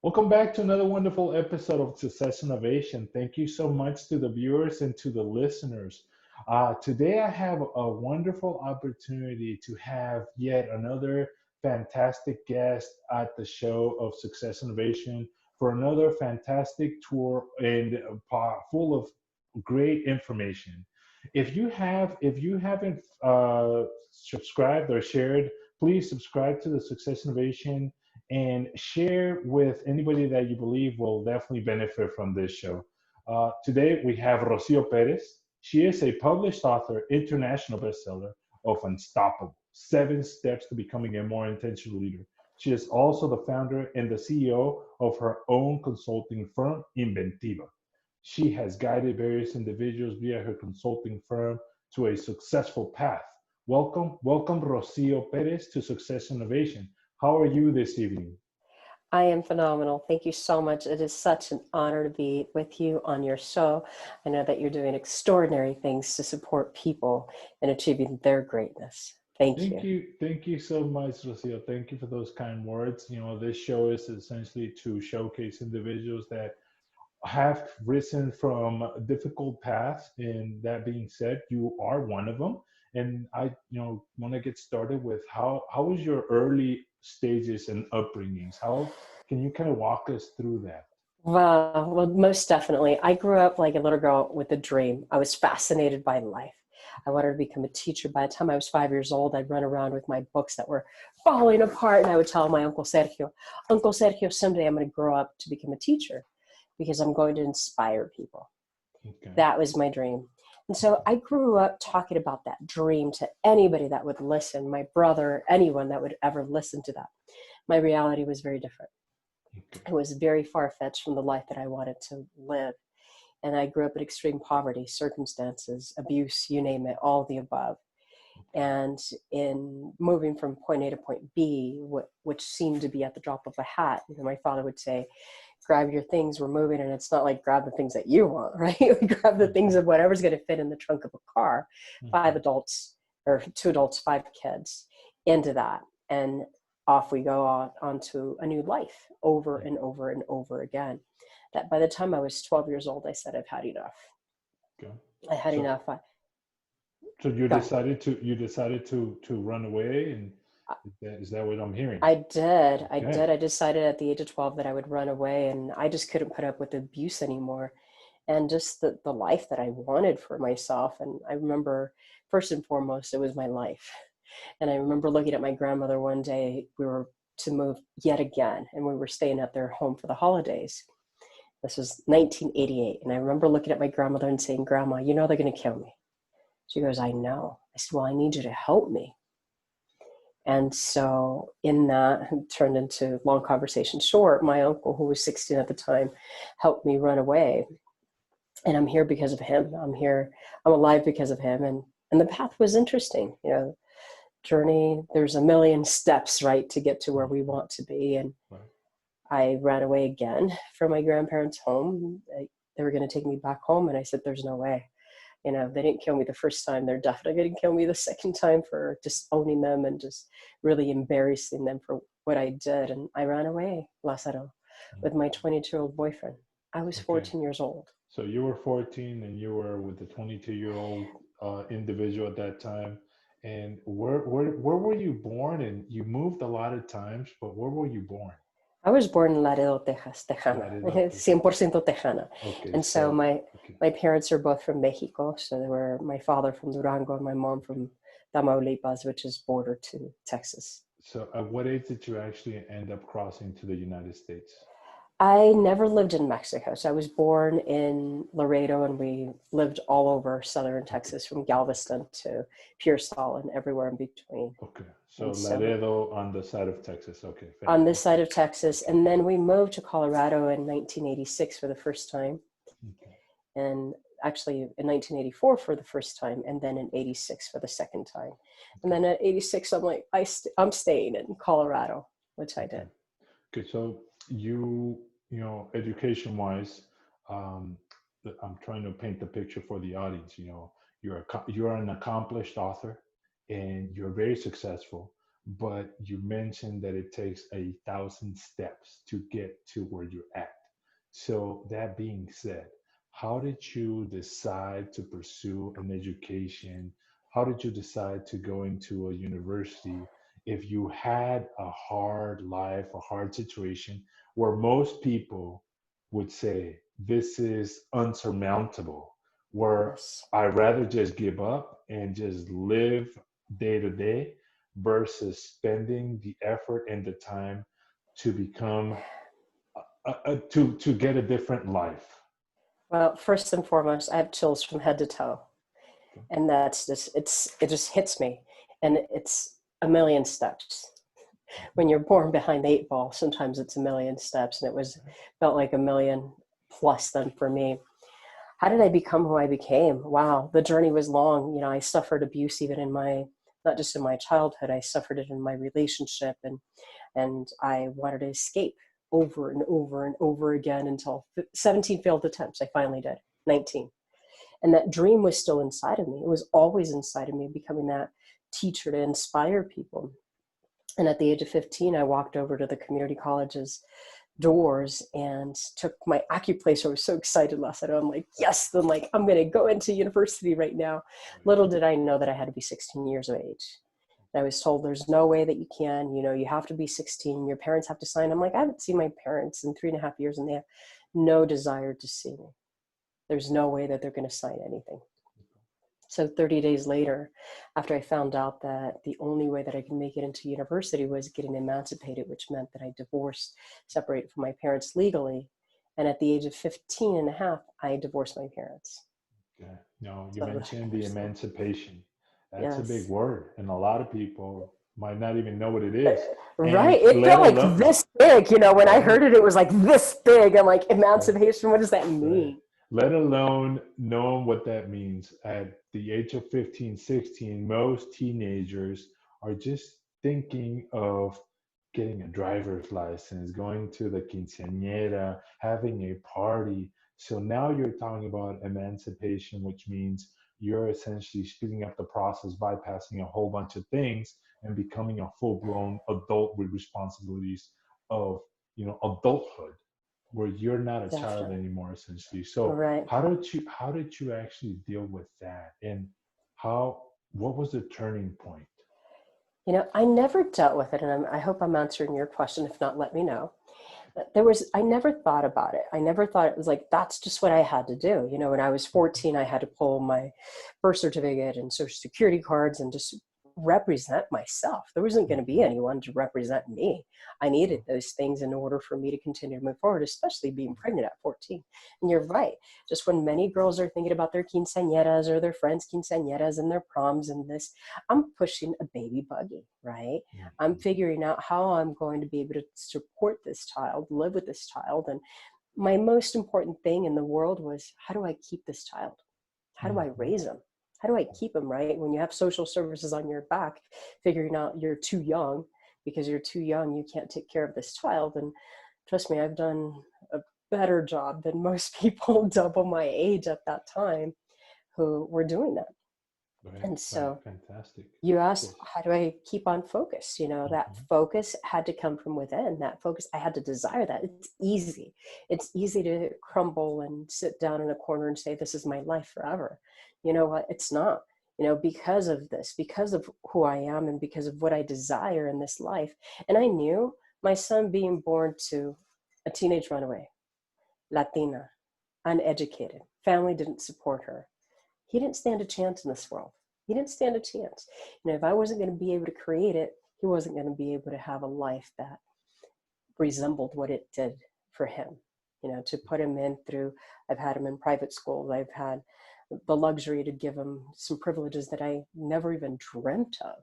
Welcome back to another wonderful episode of Success Innovation. Thank you so much to the viewers and to the listeners. Today, I have a wonderful opportunity to have yet another fantastic guest at the show of Success Innovation for another fantastic tour and full of great information. If you haven't subscribed or shared, please subscribe to the Success Innovation and share with anybody that you believe will definitely benefit from this show. Today we have Rocio Perez. She is a published author, international bestseller of Unstoppable, 7 Steps to Becoming a More Intentional Leader. She is also the founder and the CEO of her own consulting firm, Inventiva. She has guided various individuals via her consulting firm to a successful path. Welcome, Rocio Perez to Success Innovation. How are you this evening? I am phenomenal. Thank you so much. It is such an honor to be with you on your show. I know that you're doing extraordinary things to support people in achieving their greatness. Thank you. Thank you so much, Rocio. Thank you for those kind words. This show is essentially to showcase individuals that have risen from difficult paths. And that being said, you are one of them. And I, want to get started with how was your early stages and upbringings? How can you kind of walk us through that? Well, most definitely. I grew up like a little girl with a dream. I was fascinated by life. I wanted to become a teacher. By the time I was 5 years old, I'd run around with my books that were falling apart. And I would tell my Uncle Sergio, someday I'm going to grow up to become a teacher because I'm going to inspire people. Okay. That was my dream. And so I grew up talking about that dream to anybody that would listen, my brother, anyone that would ever listen to that. My reality was very different. Okay. It was very far-fetched from the life that I wanted to live. And I grew up in extreme poverty, circumstances, abuse, you name it, all the above. And in moving from point A to point B, which seemed to be at the drop of a hat, my father would say, grab your things, we're moving. And it's not like grab the things that you want, right? We grab the things of whatever's going to fit in the trunk of a car. 5 adults, or 2 adults, 5 kids into that. And off we go on to a new life over and over and over again. That by the time I was 12 years old, I said, I've had enough. Okay. I had enough. So you decided to run away, and is that what I'm hearing? I did. Okay. I decided at the age of 12 that I would run away, and I just couldn't put up with abuse anymore. And just the life that I wanted for myself. And I remember, first and foremost, it was my life. And I remember looking at my grandmother one day. We were to move yet again, and we were staying at their home for the holidays. This was 1988. And I remember looking at my grandmother and saying, Grandma, you know they're going to kill me. She goes, I know. I said, well, I need you to help me. And so in that, it turned into long conversation short, my uncle, who was 16 at the time, helped me run away. And I'm here because of him. I'm alive because of him. And the path was interesting, journey. There's a million steps, right, to get to where we want to be. And Right. I ran away again from my grandparents' home. They were going to take me back home. And I said, there's no way. They didn't kill me the first time. They're definitely going to kill me the second time for disowning them and just really embarrassing them for what I did. And I ran away, Lázaro, with my 22-year-old boyfriend. I was 14 years old. So you were 14 and you were with the 22-year-old individual at that time. And where were you born? And you moved a lot of times, but where were you born? I was born in Laredo, Texas, Tejana, Laredo, Texas. 100% Tejana. Okay. And so my parents are both from Mexico. So they were my father from Durango and my mom from Tamaulipas, which is border to Texas. So at what age did you actually end up crossing to the United States? I never lived in Mexico. So I was born in Laredo, and we lived all over southern Texas, from Galveston to Pearsall and everywhere in between. Okay. So Laredo on the side of Texas. Okay. On this side of Texas. And then we moved to Colorado in 1986 for the first time. Okay. And actually in 1984 for the first time, and then in 86 for the second time. And then at 86, I'm like, I'm staying in Colorado, which I did. Okay, so education-wise, I'm trying to paint the picture for the audience. You're an accomplished author, and you're very successful. but you mentioned that it takes 1,000 steps to get to where you're at. So that being said, how did you decide to pursue an education? How did you decide to go into a university if you had a hard life, a hard situation where most people would say this is unsurmountable, where Yes. I'd rather just give up and just live day to day versus spending the effort and the time to become to get a different life. Well, first and foremost, I have chills from head to toe. Okay. And that's just, it just hits me. And it's a million steps. When you're born behind the eight ball, sometimes it's a million steps. And it was, felt like a million plus then for me. How did I become who I became? Wow, the journey was long. You know, I suffered abuse even in my, not just in my childhood, I suffered it in my relationship, and I wanted to escape over and over and over again until 17 failed attempts. I finally did, 19. And that dream was still inside of me. It was always inside of me, becoming that teacher to inspire people. And at the age of 15, I walked over to the community college's doors and took my occuplacer. I was so excited last night. I'm like, yes, then like I'm going to go into university right now. Little did I know that I had to be 16 years of age. And I was told there's no way that you can, you know, you have to be 16. Your parents have to sign. I'm like, I haven't seen my parents in 3.5 years and they have no desire to see me. There's no way that they're going to sign anything. So 30 days later, after I found out that the only way that I could make it into university was getting emancipated, which meant that I divorced, separated from my parents legally. And at the age of 15 and a half, I divorced my parents. Okay. No, you So that mentioned I the understand. emancipation. That's a big Yes. word, and a lot of people might not even know what it is. And Right. It let felt like alone, this big, you know, when I right, heard it, it was like this big. I'm like, right, emancipation, what does that right. mean? Let alone knowing what that means. At the age of 15, 16, most teenagers are just thinking of getting a driver's license, going to the quinceañera, having a party. So now you're talking about emancipation, which means you're essentially speeding up the process, bypassing a whole bunch of things and becoming a full-blown adult with responsibilities of, adulthood, where you're not a child Definitely. anymore, essentially. So Right. how did you actually deal with that, and how what was the turning point? You know, I never dealt with it, and I hope I'm answering your question. If not, let me know. There was, I never thought about it. I never thought it was like, that's just what I had to do. You know, when I was 14, I had to pull my birth certificate and social security cards and just represent myself. There wasn't going to be Mhm. anyone to represent me. I Yeah. needed those things in order for me to continue to move forward, especially being pregnant at 14. And you're right. Just when many girls are thinking about their quinceañeras or their friends' quinceañeras and their proms and this, I'm pushing a baby buggy, right? I'm Mhm. figuring out how I'm going to be able to support this child, live with this child. And my most important thing in the world was, how do I keep this child? How do I Mhm. raise him? How do I keep him, right? When you have social services on your back, figuring out you're too young, because you're too young, you can't take care of this child. And trust me, I've done a better job than most people double my age at that time who were doing that. Right, And right, so fantastic. you asked, Yes. how do I keep on focus? You know, that Mhm. focus had to come from within. That focus, I had to desire that. It's easy. It's easy to crumble and sit down in a corner and say, this is my life forever. You know what? It's not. You know, because of this, because of who I am and because of what I desire in this life. And I knew my son being born to a teenage runaway, Latina, uneducated, family didn't support her. He didn't stand a chance in this world. He didn't stand a chance. You know, if I wasn't going to be able to create it, he wasn't going to be able to have a life that resembled what it did for him. You know, to put him in through, I've had him in private schools. I've had the luxury to give him some privileges that I never even dreamt of.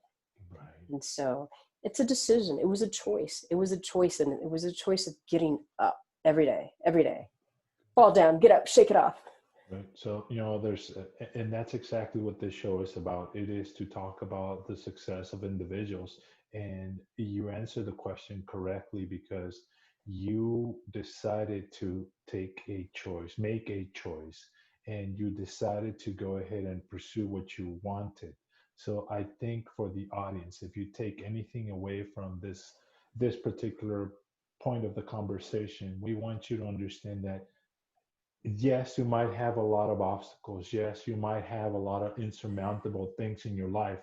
Right. And so it's a decision. It was a choice. It was a choice. And it was a choice of getting up every day, every day. Fall down, get up, shake it off. Right. So, and that's exactly what this show is about. It is to talk about the success of individuals. And you answer the question correctly because you decided to take a choice, make a choice, and you decided to go ahead and pursue what you wanted. So I think for the audience, if you take anything away from this particular point of the conversation, we want you to understand that yes, you might have a lot of obstacles. Yes, you might have a lot of insurmountable things in your life,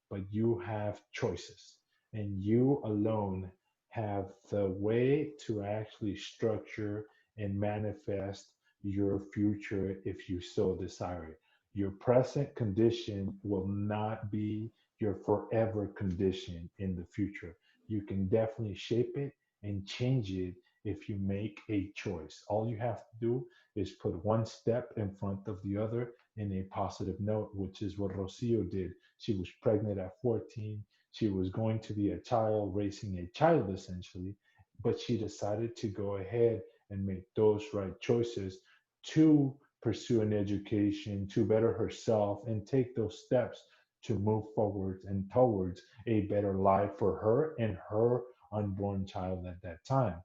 but you have choices, and you alone have the way to actually structure and manifest your future if you so desire it. Your present condition will not be your forever condition in the future. You can definitely shape it and change it if you make a choice. All you have to do is put one step in front of the other in a positive note, which is what Rocio did. She was pregnant at 14. She was going to be a child, raising a child essentially, but she decided to go ahead and make those right choices to pursue an education, to better herself, and take those steps to move forward and towards a better life for her and her unborn child at that time.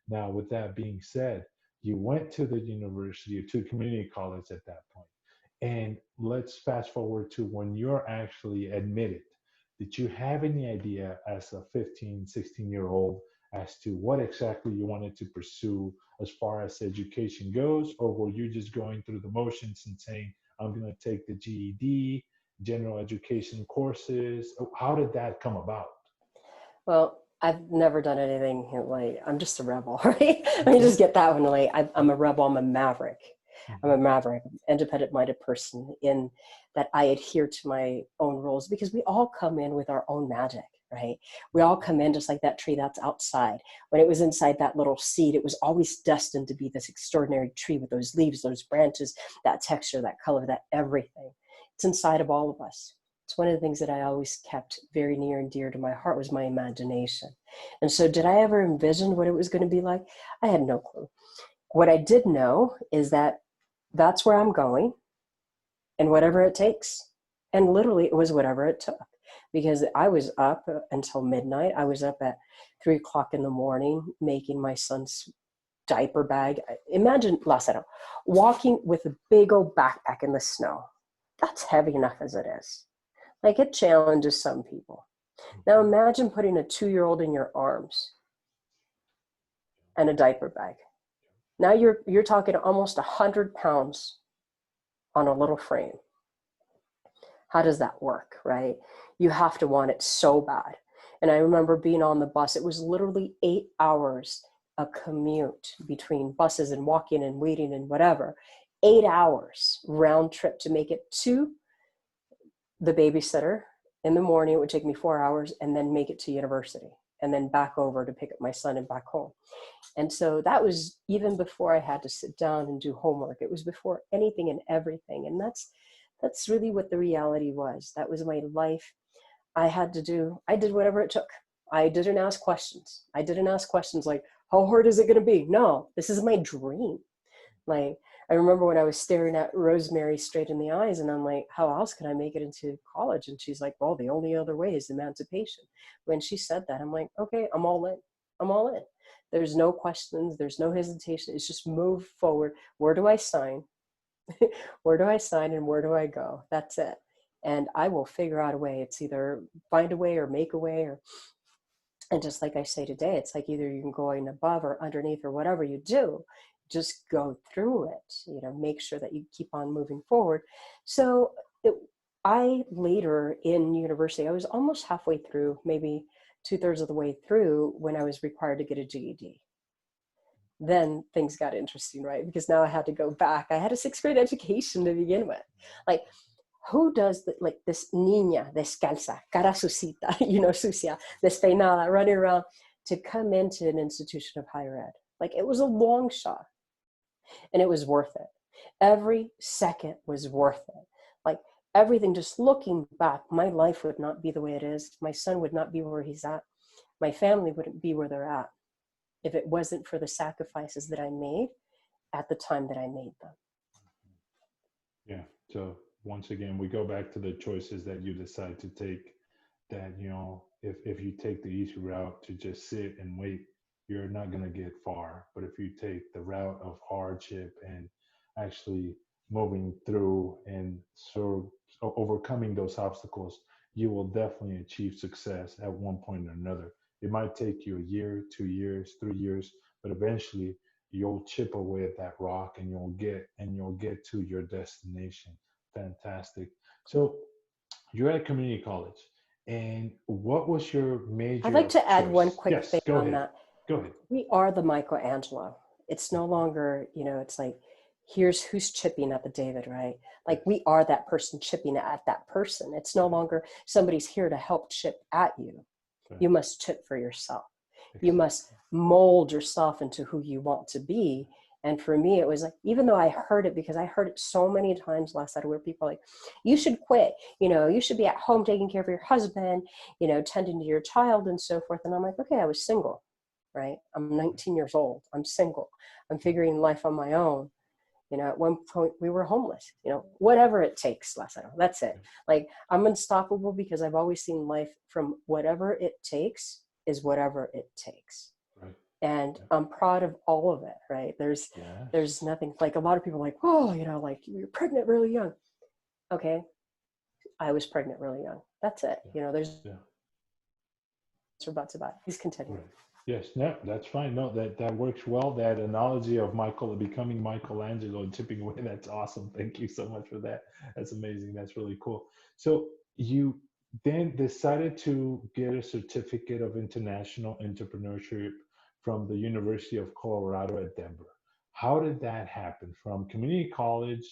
Now, with that being said, you went to the university or to community college at that point. And let's fast forward to when you're actually admitted. Did you have any idea as a 15, 16-year-old as to what exactly you wanted to pursue as far as education goes? Or were you just going through the motions and saying, I'm going to take the GED, general education courses? How did that come about? Well, I've never done anything like, I'm just a rebel, right? Let me Okay. just get that one right. I'm a Yep. rebel. I'm a maverick. I'm a Mhm. maverick, independent-minded person in that I adhere to my own rules because we all come in with our own magic, right? We all come in just like that tree that's outside. When it was inside that little seed, it was always destined to be this extraordinary tree with those leaves, those branches, that texture, that color, that everything. It's inside of all of us. It's one of the things that I always kept very near and dear to my heart was my imagination. And so did I ever envision what it was going to be like? I had no clue. What I did know is that that's where I'm going and whatever it takes. And literally, it was whatever it took because I was up until midnight. I was up at 3 o'clock in the morning making my son's diaper bag. Imagine, Lázaro, walking with a big old backpack in the snow. That's heavy enough as it is. Like it challenges some people. Now imagine putting a 2-year-old in your arms and a diaper bag. Now you're talking almost 100 pounds on a little frame. How does that work, right? You have to want it so bad. And I remember being on the bus. It was literally 8 hours a commute between buses and walking and waiting and whatever. 8 hours round trip to make it to the babysitter. In the morning, it would take me 4 hours and then make it to university and then back over to pick up my son and back home. And so that was even before I had to sit down and do homework. It was before anything and everything. And that's really what the reality was. That was my life. I did whatever it took. I didn't ask questions. I didn't ask questions like, how hard is it going to be? No, this is my dream. Like, I remember when I was staring at Rosemary straight in the eyes and I'm like, how else can I make it into college? And she's like, well, the only other way is emancipation. When she said that, I'm like, okay, I'm all in. I'm all in. There's no questions. There's no hesitation. It's just move forward. Where do I sign? Where do I sign and where do I go? That's it. And I will figure out a way. It's either find a way or make a way or, and just like I say today, it's like either you can go in above or underneath or whatever you do, just go through it, make sure that you keep on moving forward. So it, I later in university, I was almost halfway through, maybe 2/3 of the way through when I was required to get a GED. Then things got interesting, right? Because now I had to go back. I had a 6th grade education to begin with. Like, who does like this niña descalza, cara sucita, sucia, despeinada, running around to come into an institution of higher ed? Like, it was a long shot and it was worth it. Every second was worth it. Like, everything, just looking back, my life would not be the way it is. My son would not be where he's at. My family wouldn't be where they're at if it wasn't for the sacrifices that I made at the time that I made them. Yeah. So once again, we go back to the choices that you decide to take. That if you take the easy route to just sit and wait, you're not gonna get far. But if you take the route of hardship and actually moving through and overcoming those obstacles, you will definitely achieve success at one point or another. It might take you a year, 2 years, 3 years, but eventually you'll chip away at that rock and you'll get to your destination. Fantastic. So you're at community college, and what was your I'd major like of to add one choice? quick Yes, thing go on ahead. that. Go ahead. We are the Michelangelo. It's no longer, it's like, here's who's chipping at the David, right? Yes. Like we are that person chipping at that person. It's no longer somebody's here to help chip at you. Right. You must chip for yourself. You Exactly. must mold yourself into who you want to be. And for me, it was like, even though I heard it, because I heard it so many times last night, where people are like, you should quit, you should be at home taking care of your husband, tending to your child and so forth. And I'm like, okay, I was single, right? I'm 19 years old. I'm single. I'm figuring life on my own. At one point we were homeless, whatever it takes, Lázaro. That's it. Like, I'm unstoppable because I've always seen life from whatever it takes is whatever it takes. Right. And Yeah. I'm proud of all of it, right? There's Yes. nothing, like a lot of people are like, oh, like you're pregnant really young. Okay. I was pregnant really young. That's it. There's Yeah. buts about it. Please continue. Right. Yes, no, that's fine. No, that works well. That analogy of Michael becoming Michelangelo and chipping away, that's awesome. Thank you so much for that. That's amazing. That's really cool. So you then decided to get a certificate of international entrepreneurship from the University of Colorado at Denver. How did that happen? From community college,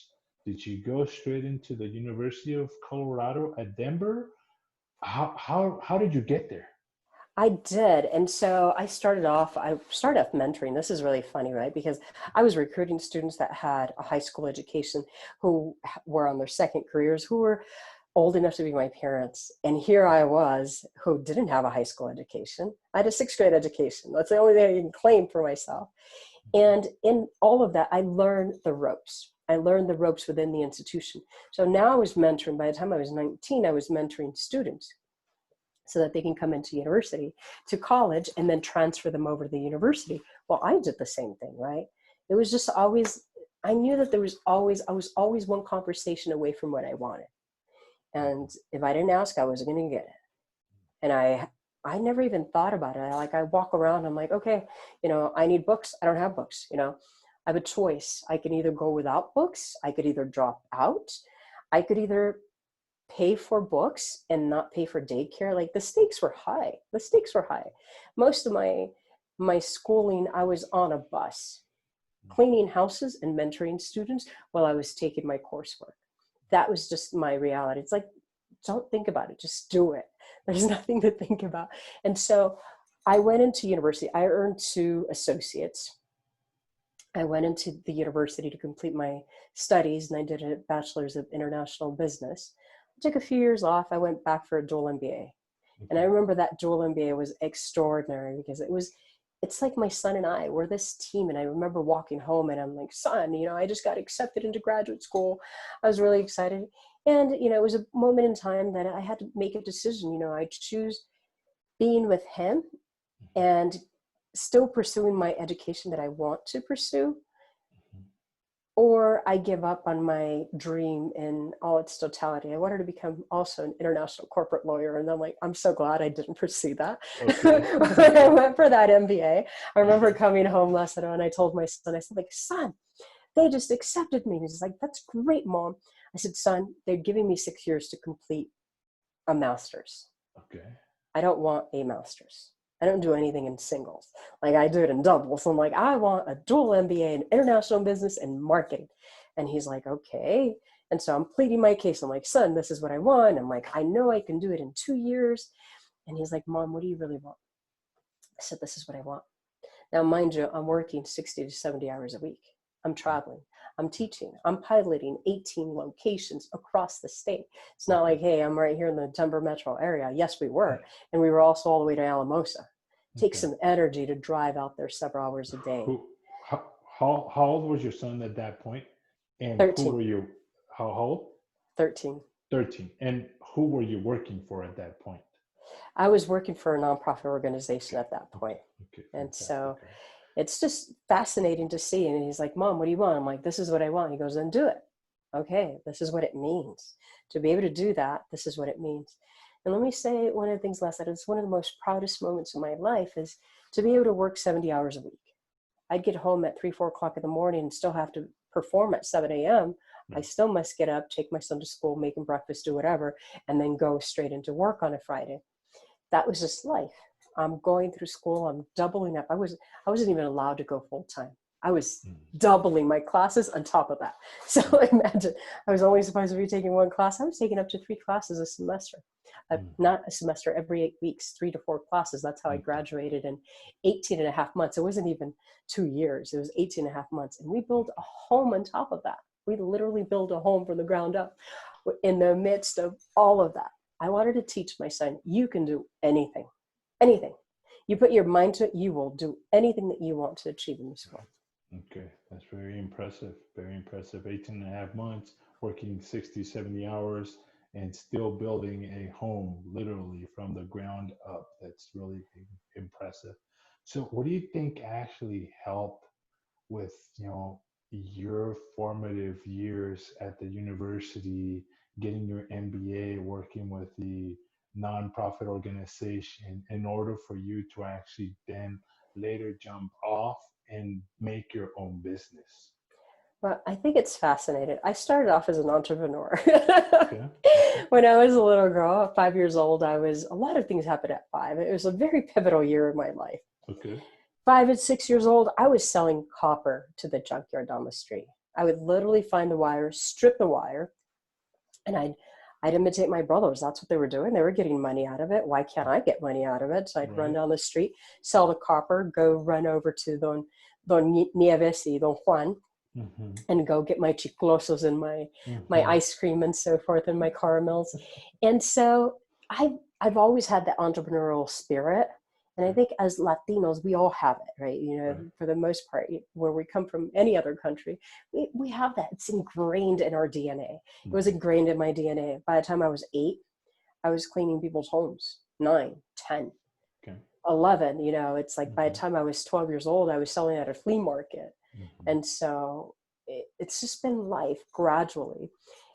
did you go straight into the University of Colorado at Denver? How did you get there? I did. And so I started off mentoring. This is really funny, right? Because I was recruiting students that had a high school education, who were on their second careers, who were old enough to be my parents. And here I was, who didn't have a high school education. I had a sixth grade education. That's the only thing I can claim for myself. And in all of that, I learned the ropes. I learned the ropes within the institution. So now I was mentoring. By the time I was 19, I was mentoring students so that they can come into university, to college, and then transfer them over to the university. Well, I did the same thing, right? It was just always, I knew that I was always one conversation away from what I wanted. And if I didn't ask, I wasn't going to get it. And I never even thought about it. I walk around, I'm like, okay, I need books. I don't have books. I have a choice. I can either go without books. I could either drop out. I could either pay for books and not pay for daycare. Like, the stakes were high. Most of my schooling, I was on a bus cleaning houses and mentoring students while I was taking my coursework. That was just my reality. It's like, don't think about it, just do it. There's nothing to think about. And so I went into university. I earned 2 associates. I went into the university to complete my studies, and I did a bachelor's of international business. I took a few years off. I went back for a dual MBA. And I remember that dual MBA was extraordinary because it's like my son and I were this team. And I remember walking home and I'm like, son, I just got accepted into graduate school. I was really excited. And, it was a moment in time that I had to make a decision. I choose being with him and still pursuing my education that I want to pursue, or I give up on my dream in all its totality. I wanted to become also an international corporate lawyer. And I'm like, I'm so glad I didn't pursue that. Okay. When I went for that MBA, I remember coming home last night and I told my son, I said, like, son, they just accepted me. And he's like, that's great, Mom. I said, son, they're giving me 6 years to complete a master's. Okay. I don't want a master's. I don't do anything in singles. Like, I do it in doubles. So I'm like, I want a dual MBA in international business and marketing. And he's like, okay. And so I'm pleading my case. I'm like, son, this is what I want. I'm like, I know I can do it in 2 years. And he's like, Mom, what do you really want? I said, this is what I want. Now, mind you, I'm working 60 to 70 hours a week. I'm traveling. I'm teaching. I'm piloting 18 locations across the state. It's not like, hey, I'm right here in the Denver metro area. Yes, we were. And we were also all the way to Alamosa. Takes some energy to drive out there several hours a day. How old was your son at that point? And 13. who were you? How old? 13. 13. And who were you working for at that point? I was working for a nonprofit organization at that point. Okay. And so it's just fascinating to see. And he's like, Mom, what do you want? I'm like, this is what I want. He goes, then do it. Okay, this is what it means. To be able to do that, this is what it means. And let me say one of the things, Les, that is one of the most proudest moments of my life is to be able to work 70 hours a week. I'd get home at 3, 4 o'clock in the morning and still have to perform at 7 a.m. I still must get up, take my son to school, make him breakfast, do whatever, and then go straight into work on a Friday. That was just life. I'm going through school. I'm doubling up. I wasn't even allowed to go full time. I was doubling my classes on top of that. So imagine, I was only supposed to be taking 1 class. I was taking up to 3 classes a semester. Not a semester, every 8 weeks, 3 to 4 classes. That's how I graduated in 18 and a half months. It wasn't even 2 years. It was 18 and a half months. And we built a home on top of that. We literally built a home from the ground up in the midst of all of that. I wanted to teach my son, you can do anything, anything. You put your mind to it, you will do anything that you want to achieve in this world. Okay, that's very impressive. Very impressive. 18 and a half months, working 60, 70 hours, and still building a home literally from the ground up. That's really impressive. So what do you think actually helped with, your formative years at the university, getting your MBA, working with the nonprofit organization in order for you to actually then later jump off and make your own business? Well, I think it's fascinating. I started off as an entrepreneur. Okay. When I was a little girl, at 5 years old, a lot of things happened at 5. It was a very pivotal year in my life. Okay. 5 and 6 years old, I was selling copper to the junkyard down the street. I would literally find the wire, strip the wire, and I'd imitate my brothers. That's what they were doing. They were getting money out of it. Why can't I get money out of it? So I'd run down the street, sell the copper, go run over to Don Nieves y Don Juan, and go get my chiclosos and my ice cream and so forth and my caramels. And so I've always had that entrepreneurial spirit. And I think as Latinos, we all have it, right? For the most part, where we come from any other country, we have that. It's ingrained in our DNA. It was ingrained in my DNA. By the time I was 8, I was cleaning people's homes. 9, 10, 11, it's like by the time I was 12 years old, I was selling at a flea market. And so it's just been life gradually.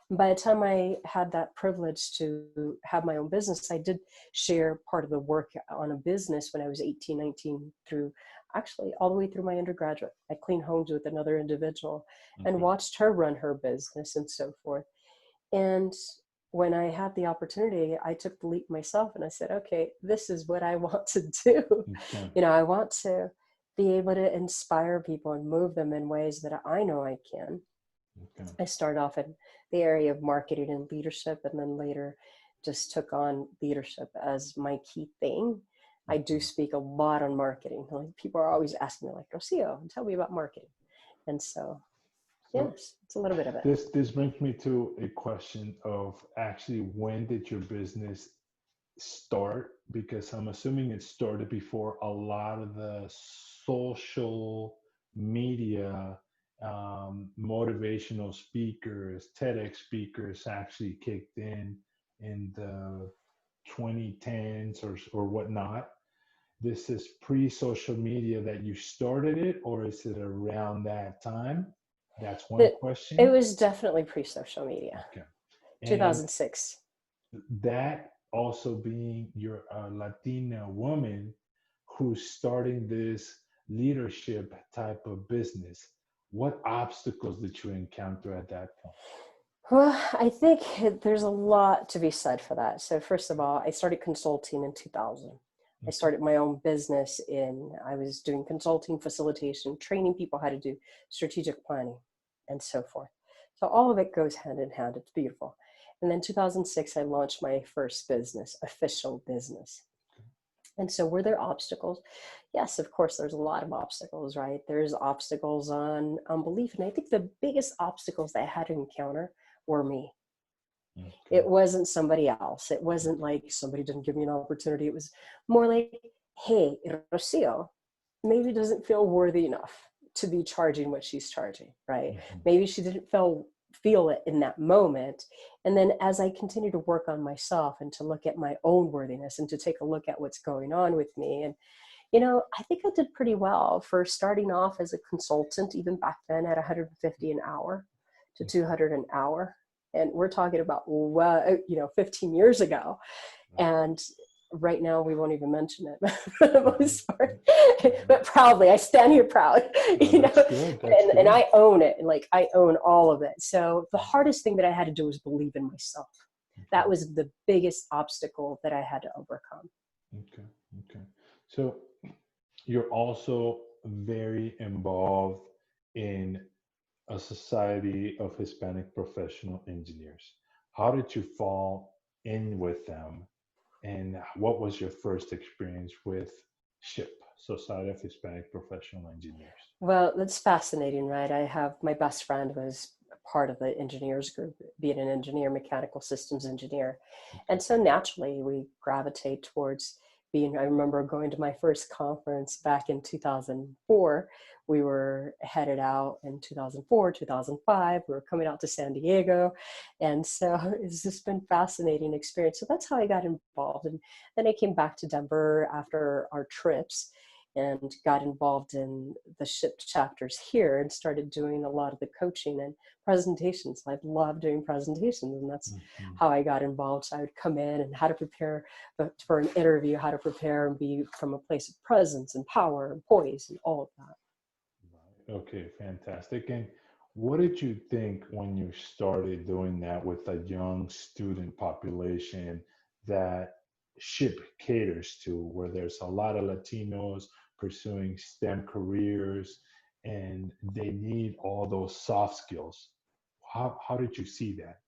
By the time I had that privilege to have my own business, I did share part of the work on a business when I was 18, 19 through actually all the way through my undergraduate. I cleaned homes with another individual and watched her run her business and so forth. And when I had the opportunity, I took the leap myself and I said, okay, this is what I want to do. I want to be able to inspire people and move them in ways that I know I can. I started off in the area of marketing and leadership, and then later just took on leadership as my key thing. I do speak a lot on marketing. Like, people are always asking me, like, Rocio, tell me about marketing. And so, yes, it's a little bit of it. This brings me to a question of actually, when did your business start? Because I'm assuming it started before a lot of the social media motivational speakers, TEDx speakers actually kicked in the 2010s or whatnot. This is pre-social media that you started it, or is it around that time? That's one question. It was definitely pre-social media. Okay. 2006. That also being you're a Latina woman who's starting this leadership type of business. What obstacles did you encounter at that point? Well, I think there's a lot to be said for that. So first of all, I started consulting in 2000. I started my own business I was doing consulting, facilitation, training people how to do strategic planning and so forth. So all of it goes hand in hand. It's beautiful. And then 2006, I launched my first business, official business. And so were there obstacles? Yes, of course, there's a lot of obstacles, right? There's obstacles on belief. And I think the biggest obstacles that I had to encounter were me. It wasn't somebody else. It wasn't like somebody didn't give me an opportunity. It was more like, hey, Rocio maybe doesn't feel worthy enough to be charging what she's charging, right? Maybe she didn't feel it in that moment. And then as I continue to work on myself and to look at my own worthiness and to take a look at what's going on with me. And, I think I did pretty well for starting off as a consultant, even back then at 150 an hour to 200 an hour. And we're talking about, 15 years ago. And right now we won't even mention it for the most part. But proudly, I stand here proud, you know, That's good. That's and good. I own it. Like I own all of it. So the hardest thing that I had to do was believe in myself. That was the biggest obstacle that I had to overcome. Okay. Okay. So you're also very involved in a society of Hispanic professional engineers. How did you fall in with them? And what was your first experience with SHIP, Society of Hispanic Professional Engineers? Well, that's fascinating, right? I have my best friend was part of the engineers group, being an engineer, mechanical systems engineer. And so naturally we gravitate towards being, I remember going to my first conference back in 2004. We were headed out in 2004, 2005. We were coming out to San Diego. And so it's just been fascinating experience. So that's how I got involved. And then I came back to Denver after our trips and got involved in the SHIP chapters here and started doing a lot of the coaching and presentations. I love doing presentations, and that's Mhm. how I got involved. So I would come in and how to prepare for an interview, how to prepare and be from a place of presence and power and poise and all of that. Right. Okay, fantastic. And what did you think when you started doing that with a young student population that SHIP caters to, where there's a lot of Latinos pursuing STEM careers and they need all those soft skills? How did you see that?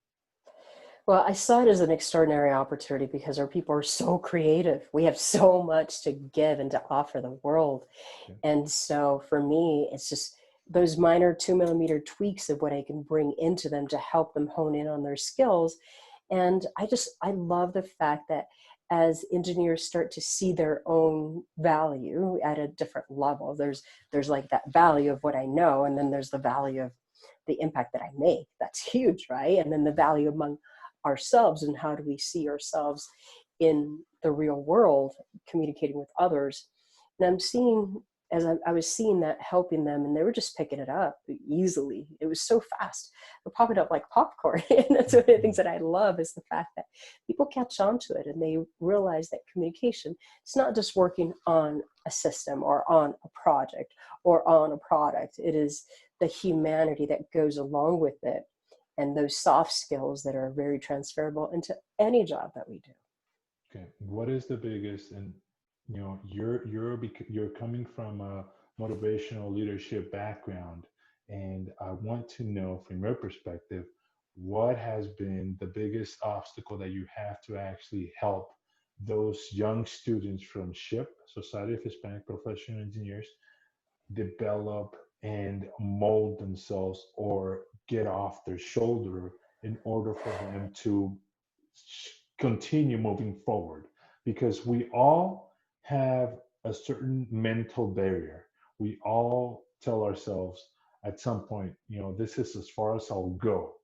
Well, I saw it as an extraordinary opportunity because our people are so creative. We have so much to give and to offer the world. Yeah. And so for me, it's just those minor 2 millimeter tweaks of what I can bring into them to help them hone in on their skills. And I love the fact that as engineers start to see their own value at a different level, there's like that value of what I know, and then there's the value of the impact that I make. That's huge, right? And then the value among ourselves and how do we see ourselves in the real world, communicating with others. And I'm seeing, as I was seeing that helping them, and they were just picking it up easily. It was so fast. They're popping up like popcorn. And that's one of the things that I love is the fact that people catch on to it and they realize that communication, it's not just working on a system or on a project or on a product. It is the humanity that goes along with it and those soft skills that are very transferable into any job that we do. Okay, what is the biggest, and you're coming from a motivational leadership background, and I want to know from your perspective, what has been the biggest obstacle that you have to actually help those young students from SHIP, Society of Hispanic Professional Engineers, develop and mold themselves or get off their shoulder in order for them to continue moving forward, because we all have a certain mental barrier. We all tell ourselves at some point, this is as far as I'll go.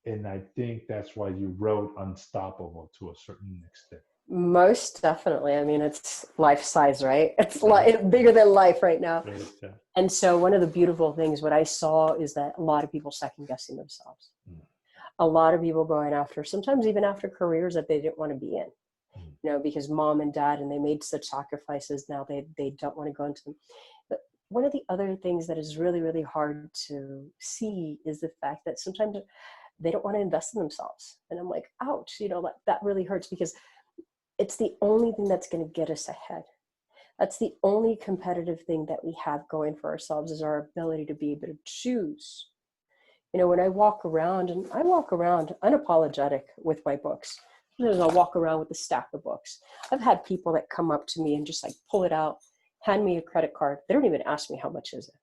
And I think that's why you wrote Unstoppable to a certain extent. Most definitely. I mean, it's life size, right? It's Right. bigger than life right now. Right. Yeah. And so one of the beautiful things, what I saw is that a lot of people second guessing themselves. Mm, A lot of people going after, sometimes even after careers that they didn't want to be in, mm, because mom and dad, and they made such sacrifices. Now they don't want to go into them. But one of the other things that is really, really hard to see is the fact that sometimes they don't want to invest in themselves. And I'm like, ouch, that really hurts because it's the only thing that's going to get us ahead. That's the only competitive thing that we have going for ourselves is our ability to be able to choose. When I walk around, and I walk around unapologetic with my books. I'll walk around with a stack of books. I've had people that come up to me and just like pull it out, hand me a credit card. They don't even ask me how much is it.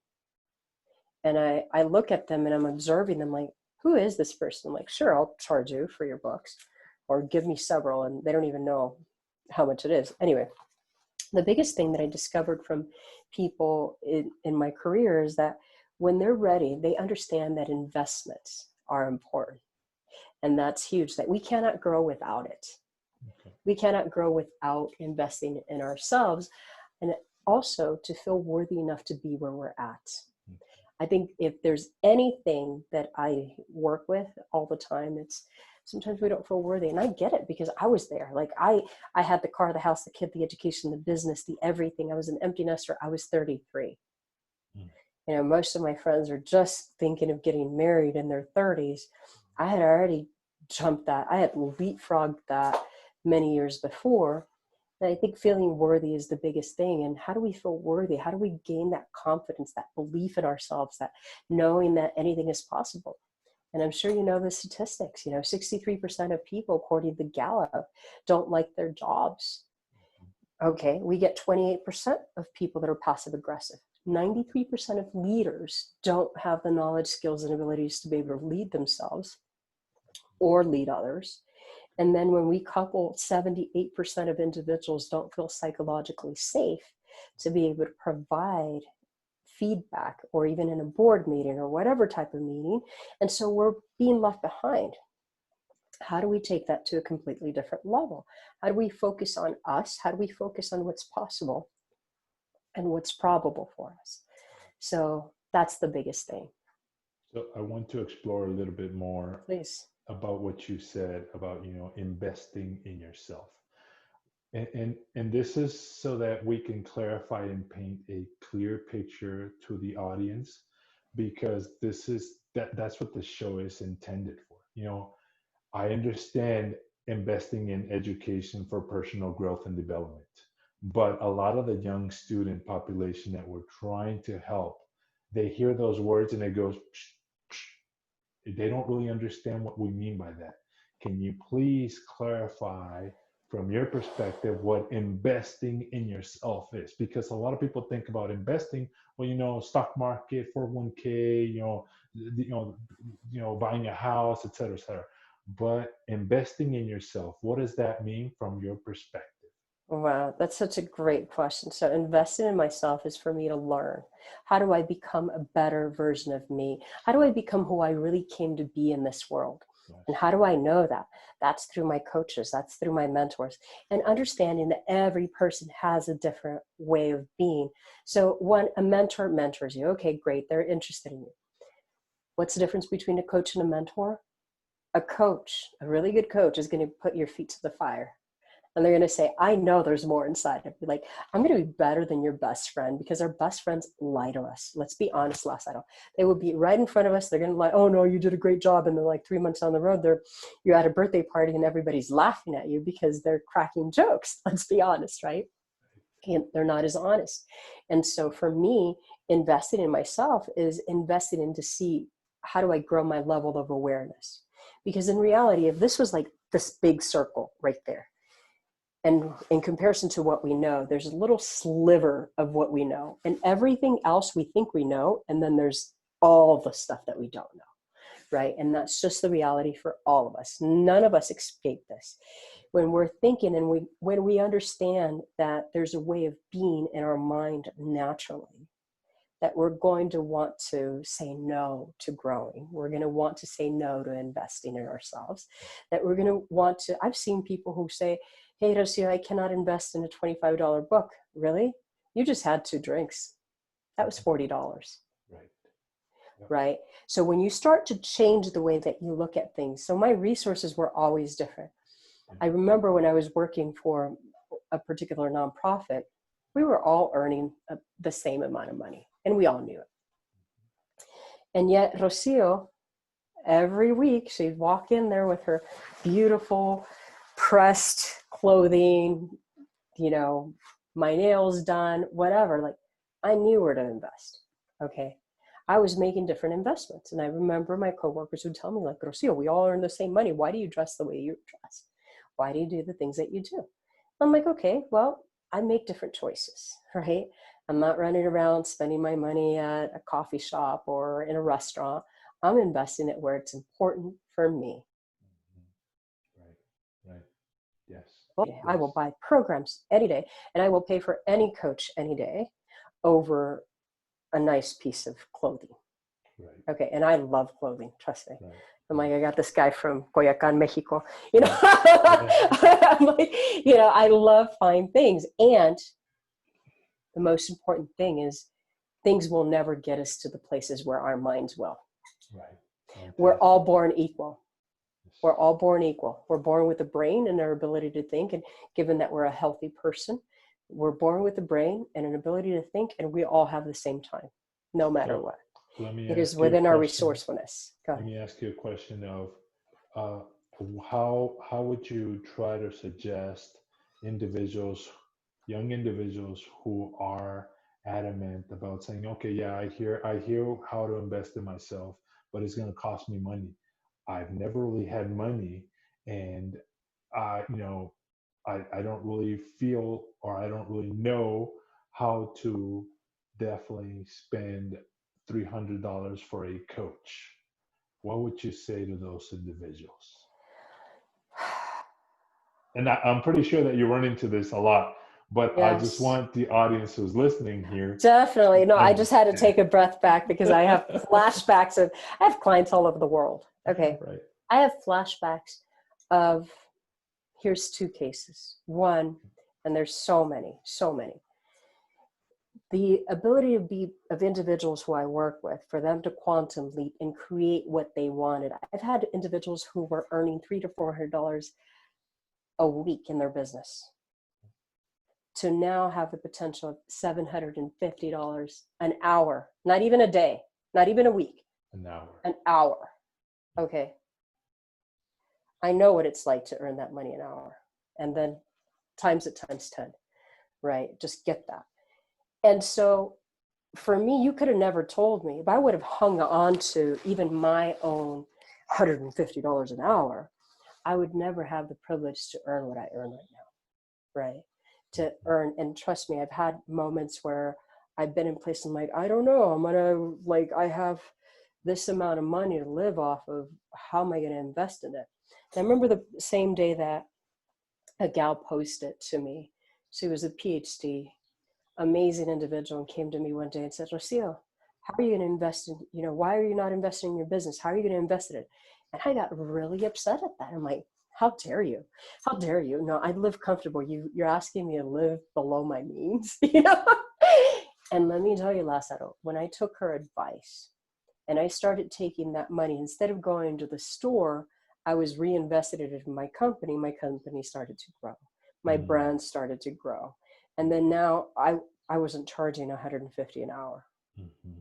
And I look at them and I'm observing them like, who is this person? I'm like, sure, I'll charge you for your books or give me several. And they don't even know how much it is. Anyway, the biggest thing that I discovered from people in my career is that when they're ready, they understand that investments are important. And that's huge, that we cannot grow without it. okay. We cannot grow without investing in ourselves and also to feel worthy enough to be where we're at. I think if there's anything that I work with all the time, it's Sometimes we don't feel worthy. And I get it because I was there. Like I had the car, the house, the kid, the education, the business, the everything. I was an empty nester. I was 33. Mm. You know, most of my friends are just thinking of getting married in their 30s. I had already jumped that. I had leapfrogged that many years before. And I think feeling worthy is the biggest thing. And how do we feel worthy? How do we gain that confidence, that belief in ourselves, that knowing that anything is possible? And I'm sure you know the statistics, 63% of people, according to Gallup, don't like their jobs. Okay, we get 28% of people that are passive aggressive. 93% of leaders don't have the knowledge, skills, and abilities to be able to lead themselves or lead others. And then when we couple 78% of individuals don't feel psychologically safe to be able to provide feedback, or even in a board meeting or whatever type of meeting. And so we're being left behind. How do we take that to a completely different level? How do we focus on us? How do we focus on what's possible and what's probable for us? So that's the biggest thing. So I want to explore a little bit more, please, about what you said about, investing in yourself. And this is so that we can clarify and paint a clear picture to the audience, because that's what the show is intended for. I understand investing in education for personal growth and development, but a lot of the young student population that we're trying to help, they hear those words and it goes, psh, psh. They don't really understand what we mean by that. Can you please clarify from your perspective what investing in yourself is? Because a lot of people think about investing, well, stock market, 401k, buying a house, et cetera, et cetera. But investing in yourself, what does that mean from your perspective? wow, that's such a great question. So investing in myself is for me to learn. How do I become a better version of me? How do I become who I really came to be in this world? Yes. And how do I know that? That's through my coaches. That's through my mentors. And understanding that every person has a different way of being. So a mentor mentors you. Okay, great. They're interested in you. What's the difference between a coach and a mentor? A coach, a really good coach, is going to put your feet to the fire. And they're going to say, I know there's more inside of you. Like, I'm going to be better than your best friend, because our best friends lie to us. Let's be honest, they will be right in front of us. They're going to lie, oh no, you did a great job. And then like 3 months down the road, you're at a birthday party and everybody's laughing at you because they're cracking jokes. Let's be honest, right? And they're not as honest. And so for me, investing in myself is investing in to see, how do I grow my level of awareness? Because in reality, if this was like this big circle right there, and in comparison to what we know, there's a little sliver of what we know, and everything else we think we know. And then there's all the stuff that we don't know, right? And that's just the reality for all of us. None of us escape this. When we're thinking and when we understand that there's a way of being in our mind naturally, that we're going to want to say no to growing. We're going to want to say no to investing in ourselves. That we're going to want to, I've seen people who say, hey, Rocio, I cannot invest in a $25 book. Really? You just had 2 drinks. That was $40. Right. Yep. Right? So when you start to change the way that you look at things, so my resources were always different. I remember when I was working for a particular nonprofit, we were all earning the same amount of money, and we all knew it. And yet Rocio, every week, she'd walk in there with her beautiful pressed clothing, my nails done, whatever. Like, I knew where to invest. Okay. I was making different investments. And I remember my coworkers would tell me, like, Rocio, we all earn the same money. Why do you dress the way you dress? Why do you do the things that you do? I'm like, okay, well, I make different choices, right? I'm not running around spending my money at a coffee shop or in a restaurant. I'm investing it where it's important for me. Right. Yes. I will buy programs any day, and I will pay for any coach any day over a nice piece of clothing. Right. Okay. And I love clothing. Trust me. Right. I'm like, I got this guy from Coyoacán, Mexico, I'm like, I love fine things. And the most important thing is things will never get us to the places where our minds will. Right. We're all born equal. Yes. We're all born equal. We're born with a brain and our ability to think. And given that we're a healthy person, we're born with a brain and an ability to think, and we all have the same time, no matter what. Let me It is ask you a within our question. resourcefulness. Go ahead. Let me ask you a question of uh, how would you try to suggest individuals, young individuals who are adamant about saying, okay, yeah, I hear how to invest in myself, but it's going to cost me money. I've never really had money, and I don't really feel, or I don't really know how to definitely spend $300 for a coach. What would you say to those individuals? And I'm pretty sure that you run into this a lot, but I just Yes, want the audience who's listening here definitely. to No, I just had to take understand. a breath back because I have flashbacks of, I have clients all over the world. Okay. Right. I have flashbacks of, here's two cases. One, and there's so many, so many. The ability of individuals who I work with, for them to quantum leap and create what they wanted. I've had individuals who were earning $300 to $400 a week in their business to now have the potential of $750 an hour, not even a day, not even a week, An hour. an hour. Okay. I know what it's like to earn that money an hour, and then times it times 10, right? Just get that. And so for me, you could have never told me, if I would have hung on to even my own $150 an hour, I would never have the privilege to earn what I earn right now, right? To earn, and trust me, I've had moments where I've been in places like, I don't know, I have this amount of money to live off of. How am I going to invest in it? And I remember the same day that a gal posted to me. She was a PhD, amazing individual, and came to me one day and said, Rocio, how are you going to invest in, why are you not investing in your business? How are you going to invest in it? And I got really upset at that. I'm like, how dare you? How dare you? No, I live comfortable. You're asking me to live below my means, And let me tell you, Lázaro, when I took her advice and I started taking that money, instead of going to the store, I was reinvested it in my company. My company started to grow. My brand started to grow. And then now I wasn't charging $150 an hour. Mm-hmm.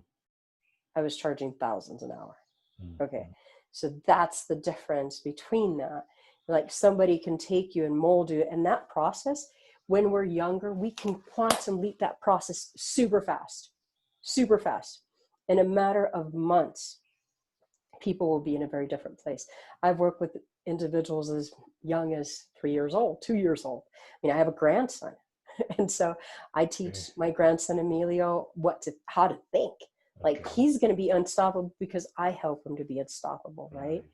I was charging thousands an hour. Mm-hmm. Okay. So that's the difference between that. Like, somebody can take you and mold you. And that process, when we're younger, we can quantum leap that process super fast. In a matter of months, people will be in a very different place. I've worked with individuals as young as 3 years old, 2 years old. I mean, I have a grandson. And so I teach my grandson Emilio how to think. Like, he's going to be unstoppable because I help him to be unstoppable, right?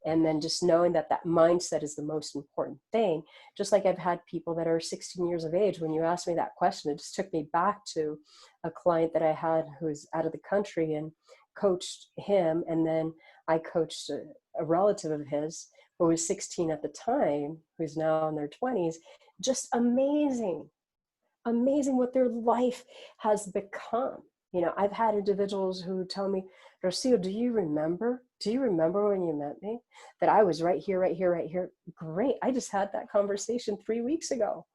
And then just knowing that mindset is the most important thing. Just like I've had people that are 16 years of age. When you asked me that question, it just took me back to a client that I had who was out of the country, and coached him. And then I coached a relative of his who was 16 at the time, who's now in their 20s. Just amazing what their life has become. I've had individuals who tell me, Rocio, do you remember when you met me that I was right here? Great. I just had that conversation 3 weeks ago.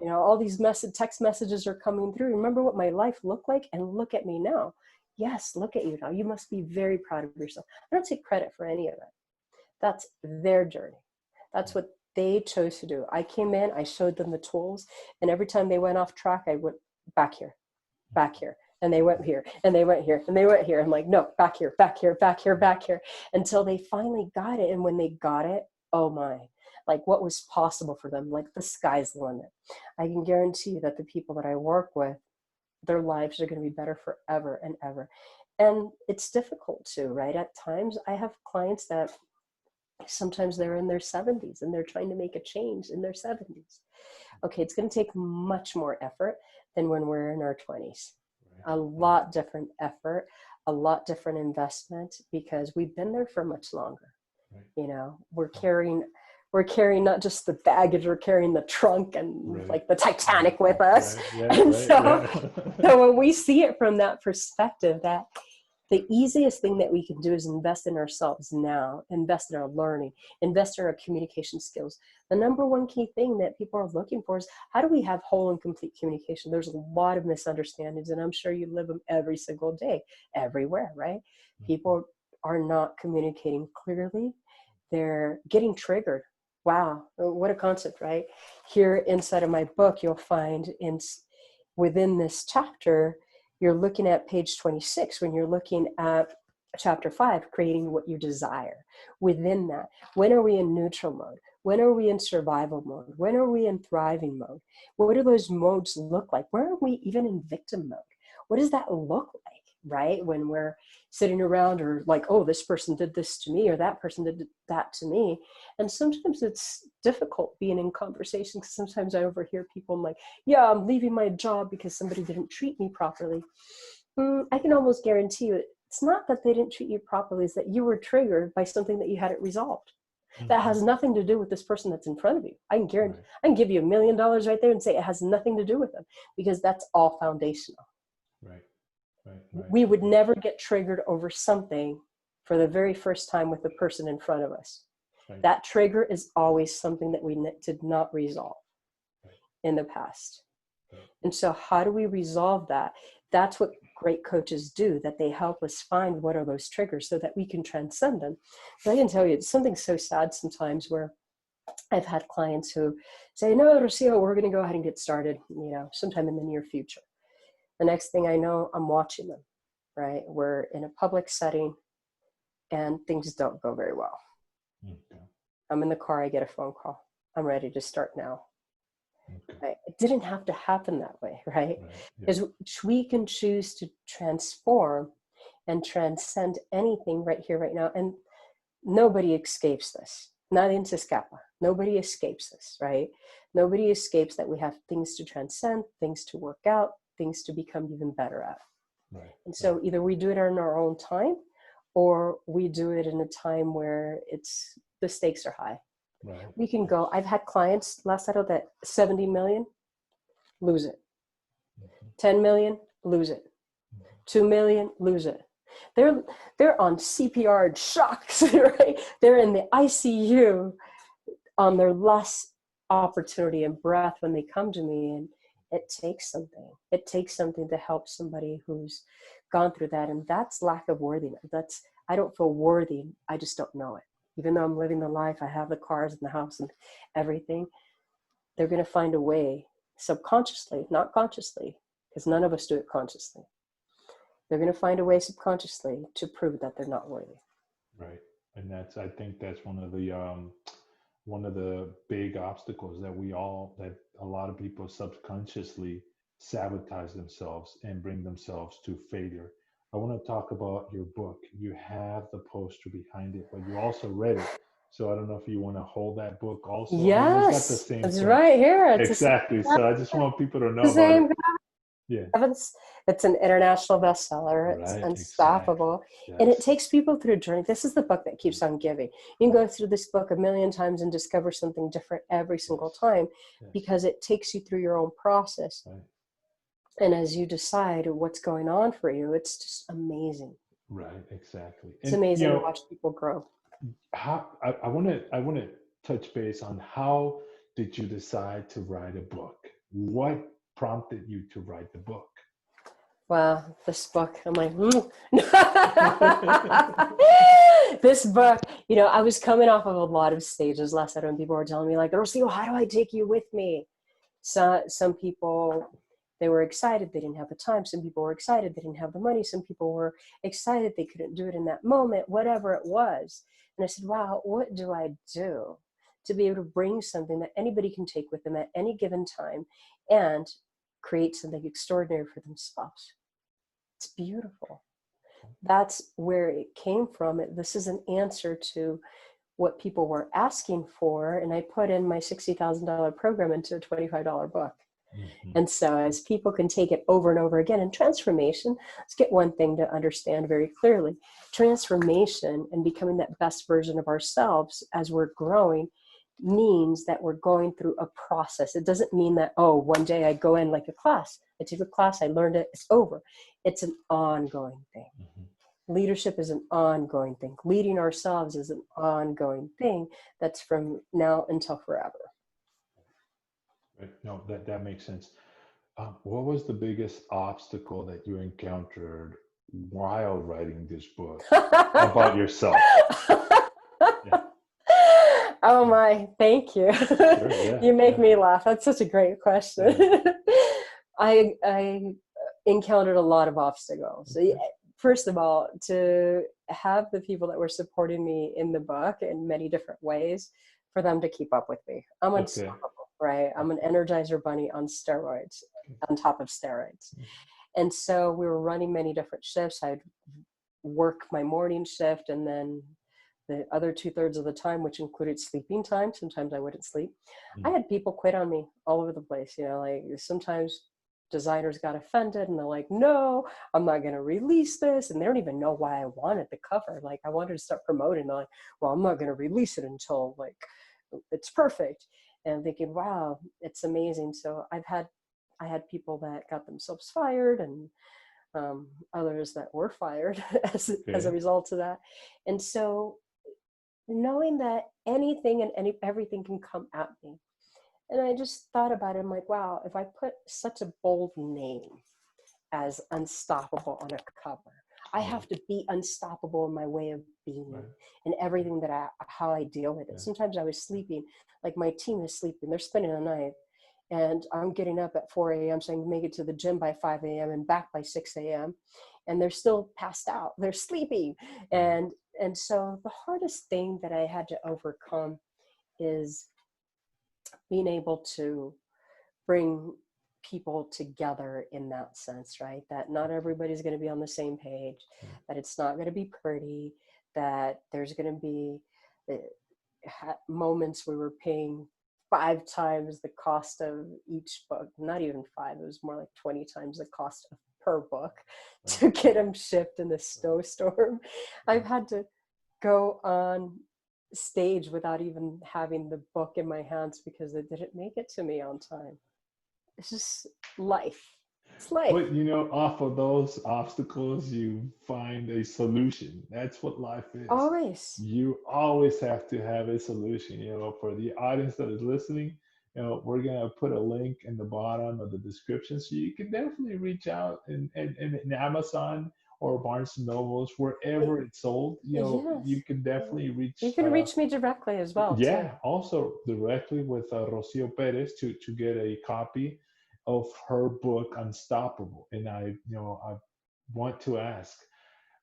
Yeah. All these text messages are coming through. Remember what my life looked like? And look at me now. Yes, look at you now. You must be very proud of yourself. I don't take credit for any of it. That's their journey. That's what they chose to do. I came in, I showed them the tools, and every time they went off track, I went back here. And they went here, and they went here, and they went here. I'm like, no, back here, until they finally got it. And when they got it, oh my, like, what was possible for them, like, the sky's the limit. I can guarantee you that the people that I work with, their lives are going to be better forever and ever. And it's difficult too, right? At times I have clients that sometimes they're in their 70s and they're trying to make a change in their 70s. Okay, it's going to take much more effort than when we're in our 20s. A lot different effort, a lot different investment, because we've been there for much longer. We're carrying not just the baggage, we're carrying the trunk and like the Titanic with us. So when we see it from that perspective, that The easiest thing that we can do is invest in ourselves now, invest in our learning, invest in our communication skills. The number one key thing that people are looking for is, how do we have whole and complete communication? There's a lot of misunderstandings, and I'm sure you live them every single day, everywhere, right? People are not communicating clearly. They're getting triggered. Wow, what a concept, right? Here inside of my book, you'll find within this chapter, you're looking at page 26 when you're looking at chapter 5, creating what you desire. Within that, when are we in neutral mode? When are we in survival mode? When are we in thriving mode? What do those modes look like? Where are we even in victim mode? What does that look like, right? When we're sitting around or like, oh, this person did this to me or that person did that to me. And sometimes it's difficult being in conversation, because sometimes I overhear people like, yeah, I'm leaving my job because somebody didn't treat me properly. I can almost guarantee you it's not that they didn't treat you properly, it's that you were triggered by something that you hadn't resolved. That has nothing to do with this person that's in front of you. I can guarantee, I can give you $1 million right there and say it has nothing to do with them, because that's all foundational. Right. We would never get triggered over something for the very first time with the person in front of us. Right. That trigger is always something that we did not resolve in the past. And so how do we resolve that? That's what great coaches do, that they help us find what are those triggers so that we can transcend them. But I can tell you, it's something so sad sometimes where I've had clients who say, no, Rocio, we're going to go ahead and get started, sometime in the near future. The next thing I know, I'm watching them, right? We're in a public setting and things don't go very well. Okay. I'm in the car, I get a phone call. I'm ready to start now. Okay. Right? It didn't have to happen that way, right? Because we can choose to transform and transcend anything right here, right now. And nobody escapes this. Nadie se escapa. Nobody escapes this, right? Nobody escapes that we have things to transcend, things to work out, things to become even better at. Right. And so either we do it in our own time, or we do it in a time where the stakes are high. Right. We can go, I've had clients last settled that 70 million, lose it. 10 million, lose it. 2 million, lose it. They're on CPR and shocks, right? They're in the ICU on their last opportunity and breath when they come to me, and it takes something. It takes something to help somebody who's gone through that, and that's lack of worthiness. I don't feel worthy. I just don't know it. Even though I'm living the life, I have the cars and the house and everything, they're going to find a way subconsciously, not consciously, because none of us do it consciously. They're going to find a way subconsciously to prove that they're not worthy. Right. And I think that's one of the big obstacles that a lot of people subconsciously sabotage themselves and bring themselves to failure. I want to talk about your book. You have the poster behind it, but you also read it. So I don't know if you want to hold that book also. Yes, it's got the same it's thing. right here. Exactly. So I just want people to know about it. Yeah. It's an international bestseller. It's Right, unstoppable. exactly. And it Yes. takes people through a journey. This is the book that keeps on giving. You can go through this book 1,000,000 times and discover something different every single time, because it takes you through your own process. Right. And as you decide what's going on for you, it's just amazing. Right, exactly. It's amazing to watch people grow. I want to touch base on, how did you decide to write a book? What prompted you to write the book? Wow, this book, I'm like, This book, I was coming off of a lot of stages last night when people were telling me like, Rocio, how do I take you with me? So some people, they were excited, they didn't have the time. Some people were excited, they didn't have the money. Some people were excited, they couldn't do it in that moment, whatever it was. And I said, wow, what do I do to be able to bring something that anybody can take with them at any given time and create something extraordinary for themselves? It's beautiful. That's where it came from. This is an answer to what people were asking for. And I put in my $60,000 program into a $25 book. Mm-hmm. And so as people can take it over and over again, and transformation, let's get one thing to understand very clearly. Transformation and becoming that best version of ourselves as we're growing means that we're going through a process. It doesn't mean that, one day I go in like a class. I took a class, I learned it, it's over. It's an ongoing thing. Mm-hmm. Leadership is an ongoing thing. Leading ourselves is an ongoing thing that's from now until forever. Right. No, that makes sense. What was the biggest obstacle that you encountered while writing this book about yourself? Yeah, Oh yeah, my, thank you. sure, yeah, You make yeah, me laugh. That's such a great question. yeah. I encountered a lot of obstacles. So, Okay, first of all, to have the people that were supporting me in the book in many different ways, for them to keep up with me. I'm okay, unstoppable, right? I'm an Energizer bunny on steroids, on top of steroids. And so we were running many different shifts. I'd work my morning shift, and then the other 2/3 of the time, which included sleeping time. Sometimes I wouldn't sleep. I mm, had people quit on me all over the place. Like sometimes designers got offended and they're like, no, I'm not going to release this. And they don't even know why I wanted the cover. Like I wanted to start promoting. They're like, well, I'm not going to release it until like it's perfect. And I'm thinking, wow, it's amazing. So I had people that got themselves fired, and others that were fired as a okay, result of that. And so knowing that anything and everything can come at me. And I just thought about it. I'm like, wow, if I put such a bold name as Unstoppable on a cover, I right, have to be unstoppable in my way of being right, and everything how I deal with it. yeah, Sometimes I was sleeping, like my team is sleeping, they're spending the night, and I'm getting up at 4 a.m. so I can make it to the gym by 5 a.m. and back by 6 a.m. And they're still passed out. They're sleeping. right, And so the hardest thing that I had to overcome is being able to bring people together in that sense, right? That not everybody's going to be on the same page, right, that it's not going to be pretty, that there's going to be moments where we're paying 5 times the cost of each book, not even 5, it was more like 20 times the cost of per book right, to get them shipped in the right, snowstorm. I've right. had to go on stage without even having the book in my hands because it didn't make it to me on time. It's just life. It's life. But off of those obstacles, you find a solution. That's what life is. Always. You always have to have a solution. For the audience that is listening, we're gonna put a link in the bottom of the description, so you can definitely reach out in Amazon or Barnes and Nobles, wherever it's sold. You Yes. can definitely You reach. can reach me directly as well, too. Yeah, also directly with Rocio Perez to get a copy of her book Unstoppable. And I want to ask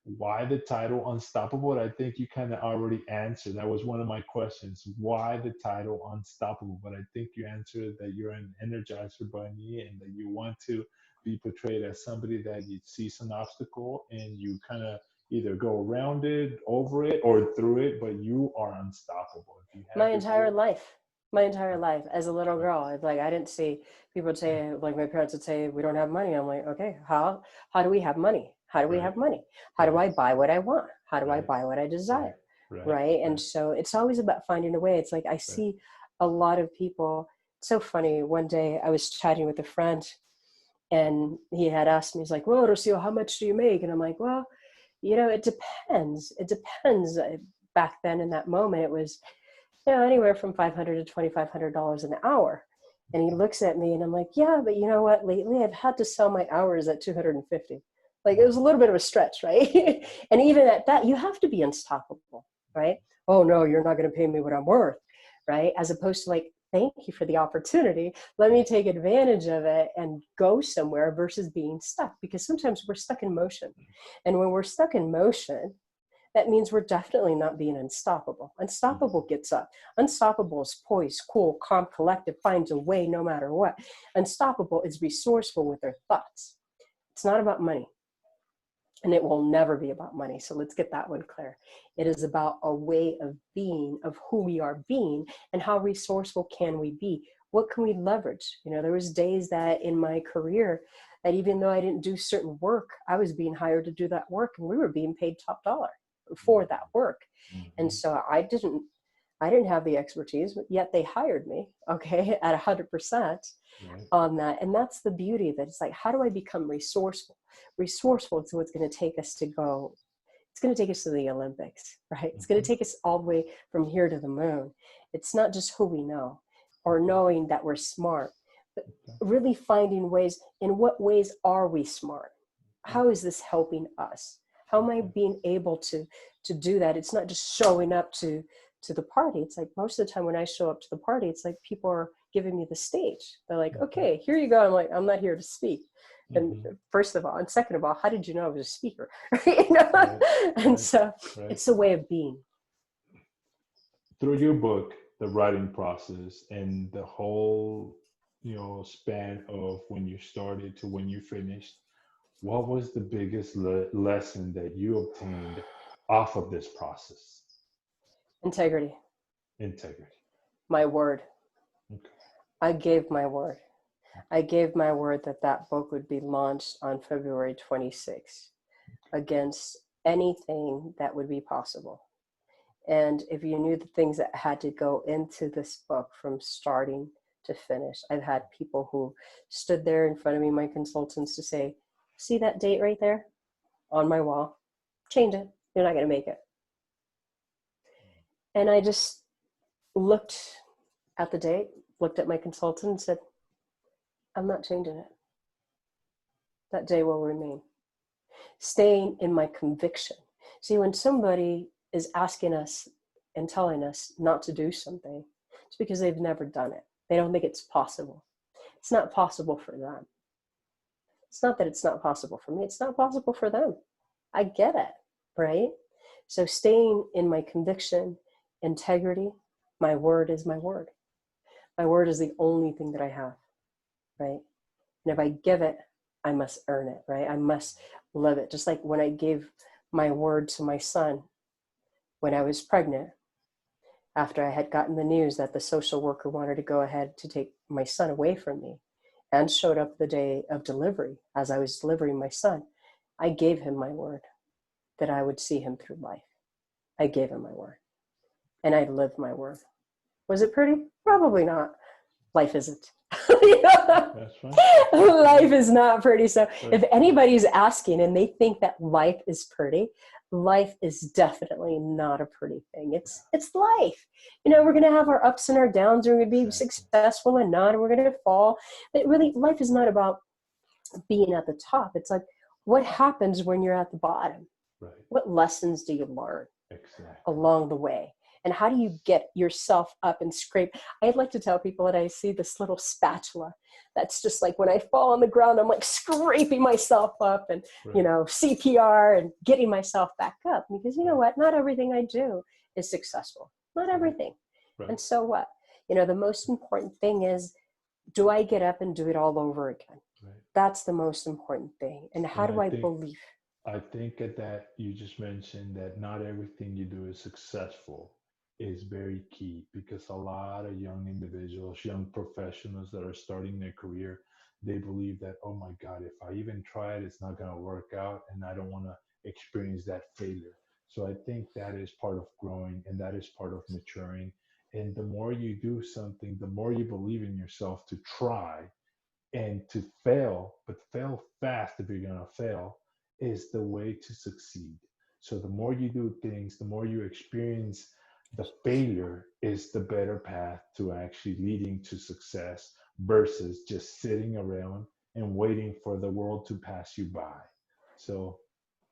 why the title Unstoppable. I think you kind of already answered. That was one of my questions. Why the title Unstoppable? But I think you answered that you're an energizer bunny and that you want to be portrayed as somebody that you sees an obstacle and you kind of either go around it, over it, or through it, but you are unstoppable. If you have My the entire goal, life. My entire right, life as a little right, girl. It's like I didn't see people would yeah, say, like my parents would say, we don't have money. I'm like, okay, how do we have money? How do we right, have money? How do right, I buy what I want? How do I right, buy what I right, desire? right, Right. And right, so it's always about finding a way. It's like I right, see a lot of people. It's so funny. One day I was chatting with a friend and he had asked me, he's like, well, Rocio, how much do you make? And I'm like, well, it depends. It depends. Back then in that moment, it was anywhere from $500 to $2,500 an hour. And he looks at me and I'm like, yeah, but you know what? Lately I've had to sell my hours at 250. Like it was a little bit of a stretch, right? And even at that, you have to be unstoppable, right? Oh no, you're not going to pay me what I'm worth, right? As opposed to like, thank you for the opportunity. Let me take advantage of it and go somewhere versus being stuck, because sometimes we're stuck in motion. And when we're stuck in motion, that means we're definitely not being unstoppable. Unstoppable gets up. Unstoppable is poised, cool, calm, collected, finds a way no matter what. Unstoppable is resourceful with their thoughts. It's not about money. And it will never be about money. So let's get that one clear. It is about a way of being, of who we are being, and how resourceful can we be? What can we leverage? There was days that in my career that even though I didn't do certain work, I was being hired to do that work, and we were being paid top dollar for that work. And mm-hmm, so I didn't have the expertise, but yet they hired me, okay, at 100% right, on that. And that's the beauty of it. It's like, how do I become resourceful? Resourceful is what's going to take us to go It's going to take us to the Olympics, right? It's going to Mhm. take us all the way from here to the moon. It's not just who we know or knowing that we're smart, but Okay. really finding ways. In what ways are we smart? How is this helping us? How am I Okay. being able to do that? It's not just showing up to the party. It's like most of the time when I show up to the party, it's like people are giving me the stage. They're like, Okay. okay, here you go. I'm like, I'm not here to speak. And Mhm. first of all, and second of all, how did you know I was a speaker? You know? Right. And Right. so Right. it's a way of being. Through your book, the writing process, and the whole, span of when you started to when you finished, what was the biggest lesson that you obtained off of this process? Integrity, Integrity. my word. Okay. I gave my word. I gave my word that that book would be launched on February 26th against anything that would be possible. And if you knew the things that had to go into this book from starting to finish, I've had people who stood there in front of me, my consultants, to say, see that date right there on my wall? Change it. You're not going to make it. And I just looked at the date, looked at my consultant and said, I'm not changing it. That day will remain. Staying in my conviction. See, when somebody is asking us and telling us not to do something, it's because they've never done it. They don't think it's possible. It's not possible for them. It's not that it's not possible for me. It's not possible for them. I get it, right? So staying in my conviction, integrity, my word is my word. My word is the only thing that I have, right? And if I give it, I must earn it, right? I must live it. Just like when I gave my word to my son when I was pregnant, after I had gotten the news that the social worker wanted to go ahead to take my son away from me and showed up the day of delivery as I was delivering my son, I gave him my word that I would see him through life. I gave him my word and I lived my word. Was it pretty? Probably not. Life isn't. That's fine. Life is not pretty. So Right. if anybody's asking and they think that life is pretty, life is definitely not a pretty thing. It's life. We're going to have our ups and our downs, and we're going to be Exactly. successful and not, and we're going to fall. But really, life is not about being at the top. It's like, what happens when you're at the bottom? Right. What lessons do you learn Exactly. along the way? And how do you get yourself up and scrape? I'd like to tell people that I see this little spatula that's just like when I fall on the ground, I'm like scraping myself up and, Right. CPR and getting myself back up. Because you know what? Not everything I do is successful. Not everything. Right. And so what? The most important thing is, do I get up and do it all over again? Right. That's the most important thing. And how And do I believe? I think that you just mentioned that not everything you do is successful is very key, because a lot of young individuals, young professionals that are starting their career, they believe that, oh my God, if I even try it, it's not going to work out, and I don't want to experience that failure. So I think that is part of growing, and that is part of maturing. And the more you do something, the more you believe in yourself to try and to fail, but fail fast if you're going to fail, is the way to succeed. So the more you do things, the more you experience the failure, is the better path to actually leading to success versus just sitting around and waiting for the world to pass you by. So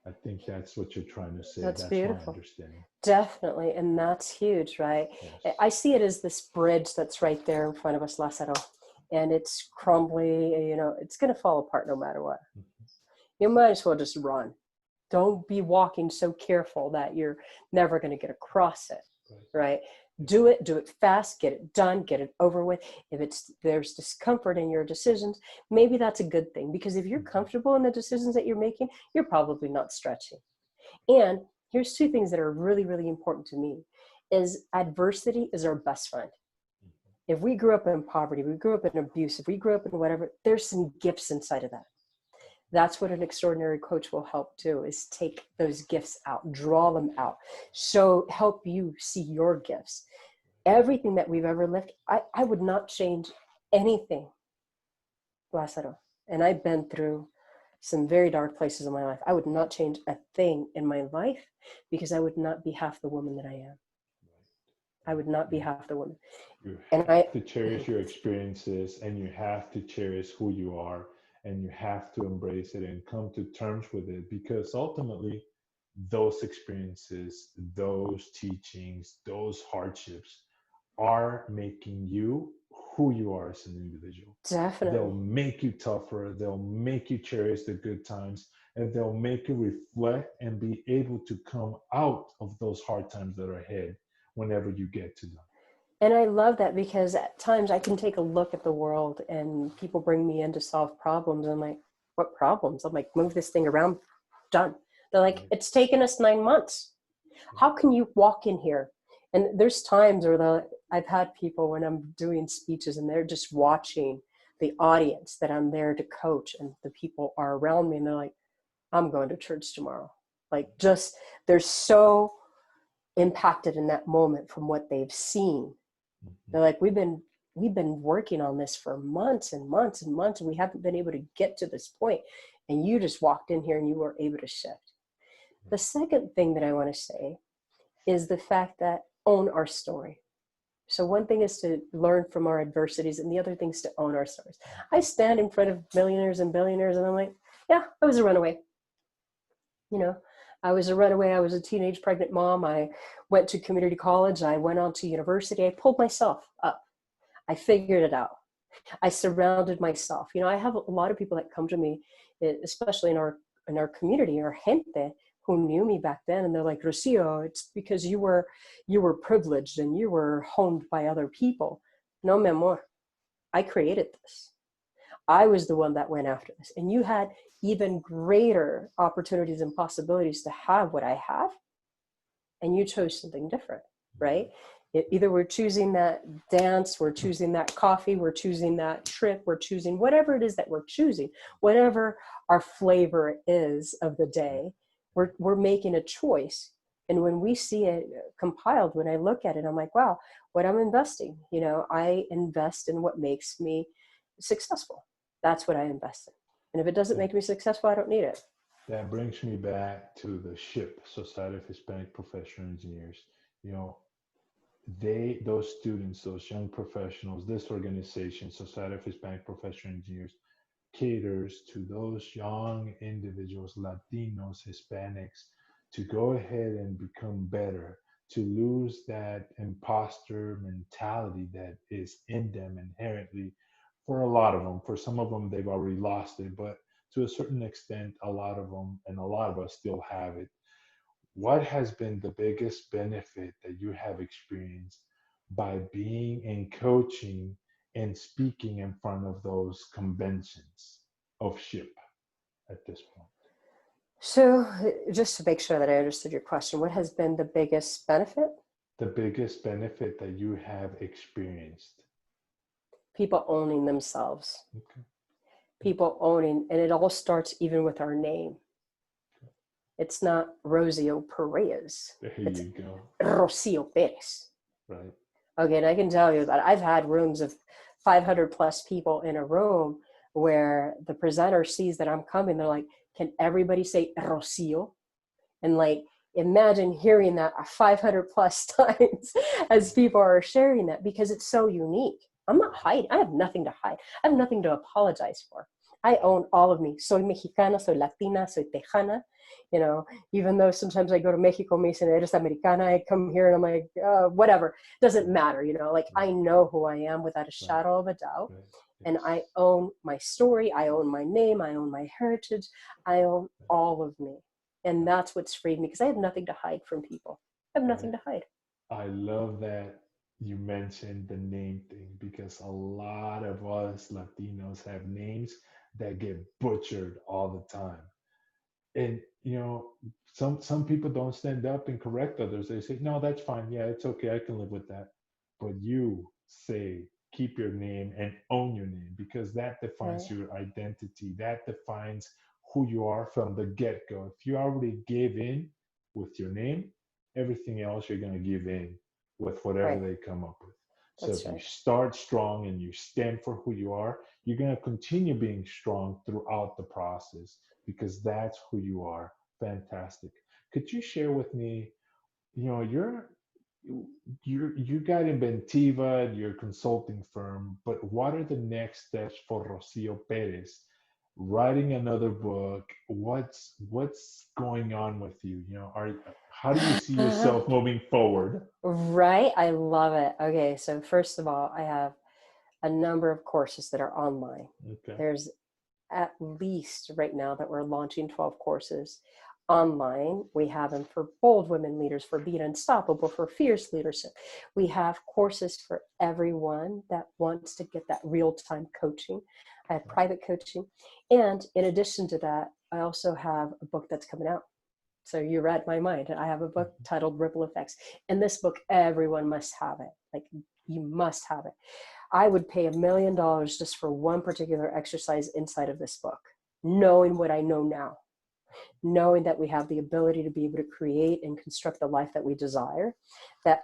I think that's what you're trying to say. That's That's my beautiful. understanding. Definitely. And that's huge, right? Yes. I see it as this bridge that's right there in front of us, Lázaro, and it's crumbly, it's going to fall apart no matter what. Mhm. You might as well just run. Don't be walking so careful that you're never going to get across it, right? Do it fast, get it done, get it over with. If there's discomfort in your decisions, maybe that's a good thing, because if you're comfortable in the decisions that you're making, you're probably not stretching. And here's two things that are really, really important to me is adversity is our best friend. If we grew up in poverty, we grew up in abuse, if we grew up in whatever, there's some gifts inside of that. That's what an extraordinary coach will help do, is take those gifts out, draw them out, help you see your gifts. Everything that we've ever lived, I would not change anything, Lázaro. And I've been through some very dark places in my life. I would not change a thing in my life because I would not be half the woman that I am. I would not be half the woman. You And have to cherish your experiences, and you have to cherish who you are, and you have to embrace it and come to terms with it, because ultimately those experiences, those teachings, those hardships are making you who you are as an individual. They'll definitely. make you tougher, they'll make you cherish the good times, and they'll make you reflect and be able to come out of those hard times that are ahead whenever you get to them. And I love that because at times I can take a look at the world and people bring me in to solve problems. I'm like, what problems? I'm like, move this thing around, done. They're like, Right. it's taken us 9 months. How can you walk in here? And there's times where I've had people when I'm doing speeches and they're just watching the audience that I'm there to coach, and the people are around me and they're like, I'm going to church tomorrow. Like, just, they're so impacted in that moment from what they've seen. Mhm. They're like, we've been working on this for months and months and months, and we haven't been able to get to this point. And you just walked in here and you were able to shift. The second thing that I want to say is the fact that own our story. So one thing is to learn from our adversities, and the other thing is to own our stories. I stand in front of millionaires and billionaires and I'm like, yeah, I was a runaway. You know, I was a runaway. I was a teenage pregnant mom. I went to community college. I went on to university. I pulled myself up. I figured it out. I surrounded myself. I have a lot of people that come to me, especially in our community, our gente, who knew me back then, and they're like, Rocio, it's because you were privileged and you were honed by other people. No, mi amor, I created this. I was the one that went after this, and you had even greater opportunities and possibilities to have what I have, and you chose something different, right? Either we're choosing that dance, we're choosing that coffee, we're choosing that trip, we're choosing whatever it is that we're choosing, whatever our flavor is of the day, we're making a choice. And when we see it compiled, when I look at it, I'm like, wow, what I'm investing, I invest in what makes me successful. That's what I invest in. And if it doesn't And make me successful, I don't need it. that brings me back to the SHIP, Society of Hispanic Professional Engineers. You know, those students, those young professionals, this organization, Society of Hispanic Professional Engineers, caters to those young individuals, Latinos, Hispanics, to go ahead and become better, to lose that imposter mentality that is in them inherently for a lot of them. For some of them, they've already lost it, but to a certain extent, a lot of them and a lot of us still have it. What has been the biggest benefit that you have experienced by being and coaching and speaking in front of those conventions of SHIP at this point? So just to make sure that I understood your question, what has been the biggest benefit? The biggest benefit that you have experienced. People owning themselves, Okay. people owning, and it all starts even with our name. It's not Rocio Perez, There it's you go. Rocio Perez. Right. Okay, and I can tell you that I've had rooms of 500 plus people in a room where the presenter sees that I'm coming. They're like, can everybody say Rocio? And like, imagine hearing that 500 plus times as people are sharing that, because it's so unique. I'm not hiding. I have nothing to hide. I have nothing to apologize for. I own all of me. Soy mexicana, soy latina, soy tejana. Even though sometimes I go to Mexico, me dicen, eres americana, I come here and I'm like, whatever. Doesn't matter, like I know who I am without a Right. shadow of a doubt. Right. And Yes. I own my story. I own my name. I own my heritage. I own all of me. And Right. that's what's freed me, because I have nothing to hide from people. I have Right. nothing to hide. I love that you mentioned the name thing, because a lot of us Latinos have names that get butchered all the time. And some people don't stand up and correct others. They say, no, that's fine, yeah, it's okay, I can live with that. But you say, keep your name and own your name, because that defines Right. your identity, that defines who you are from the get-go. If you already give in with your name, everything else you're going to give in with whatever Right. they come up with. So That's if you right. start strong and you stand for who you are, you're going to continue being strong throughout the process because that's who you are. Fantastic. Could you share with me, you got Inventiva, your consulting firm, but what are the next steps for Rocio Perez? Writing another book, what's going on with you? How do you see yourself moving forward? Right. I love it. Okay. So first of all, I have a number of courses that are online. Okay. There's at least right now that we're launching 12 courses online. We have them for bold women leaders, for being unstoppable, for fierce leadership. We have courses for everyone that wants to get that real-time coaching. I have private coaching. And in addition to that, I also have a book that's coming out. So you read my mind. I have a book titled Ripple Effects. In this book, everyone must have it. Like, you must have it. I would pay $1 million just for one particular exercise inside of this book, knowing what I know now, knowing that we have the ability to be able to create and construct the life that we desire, that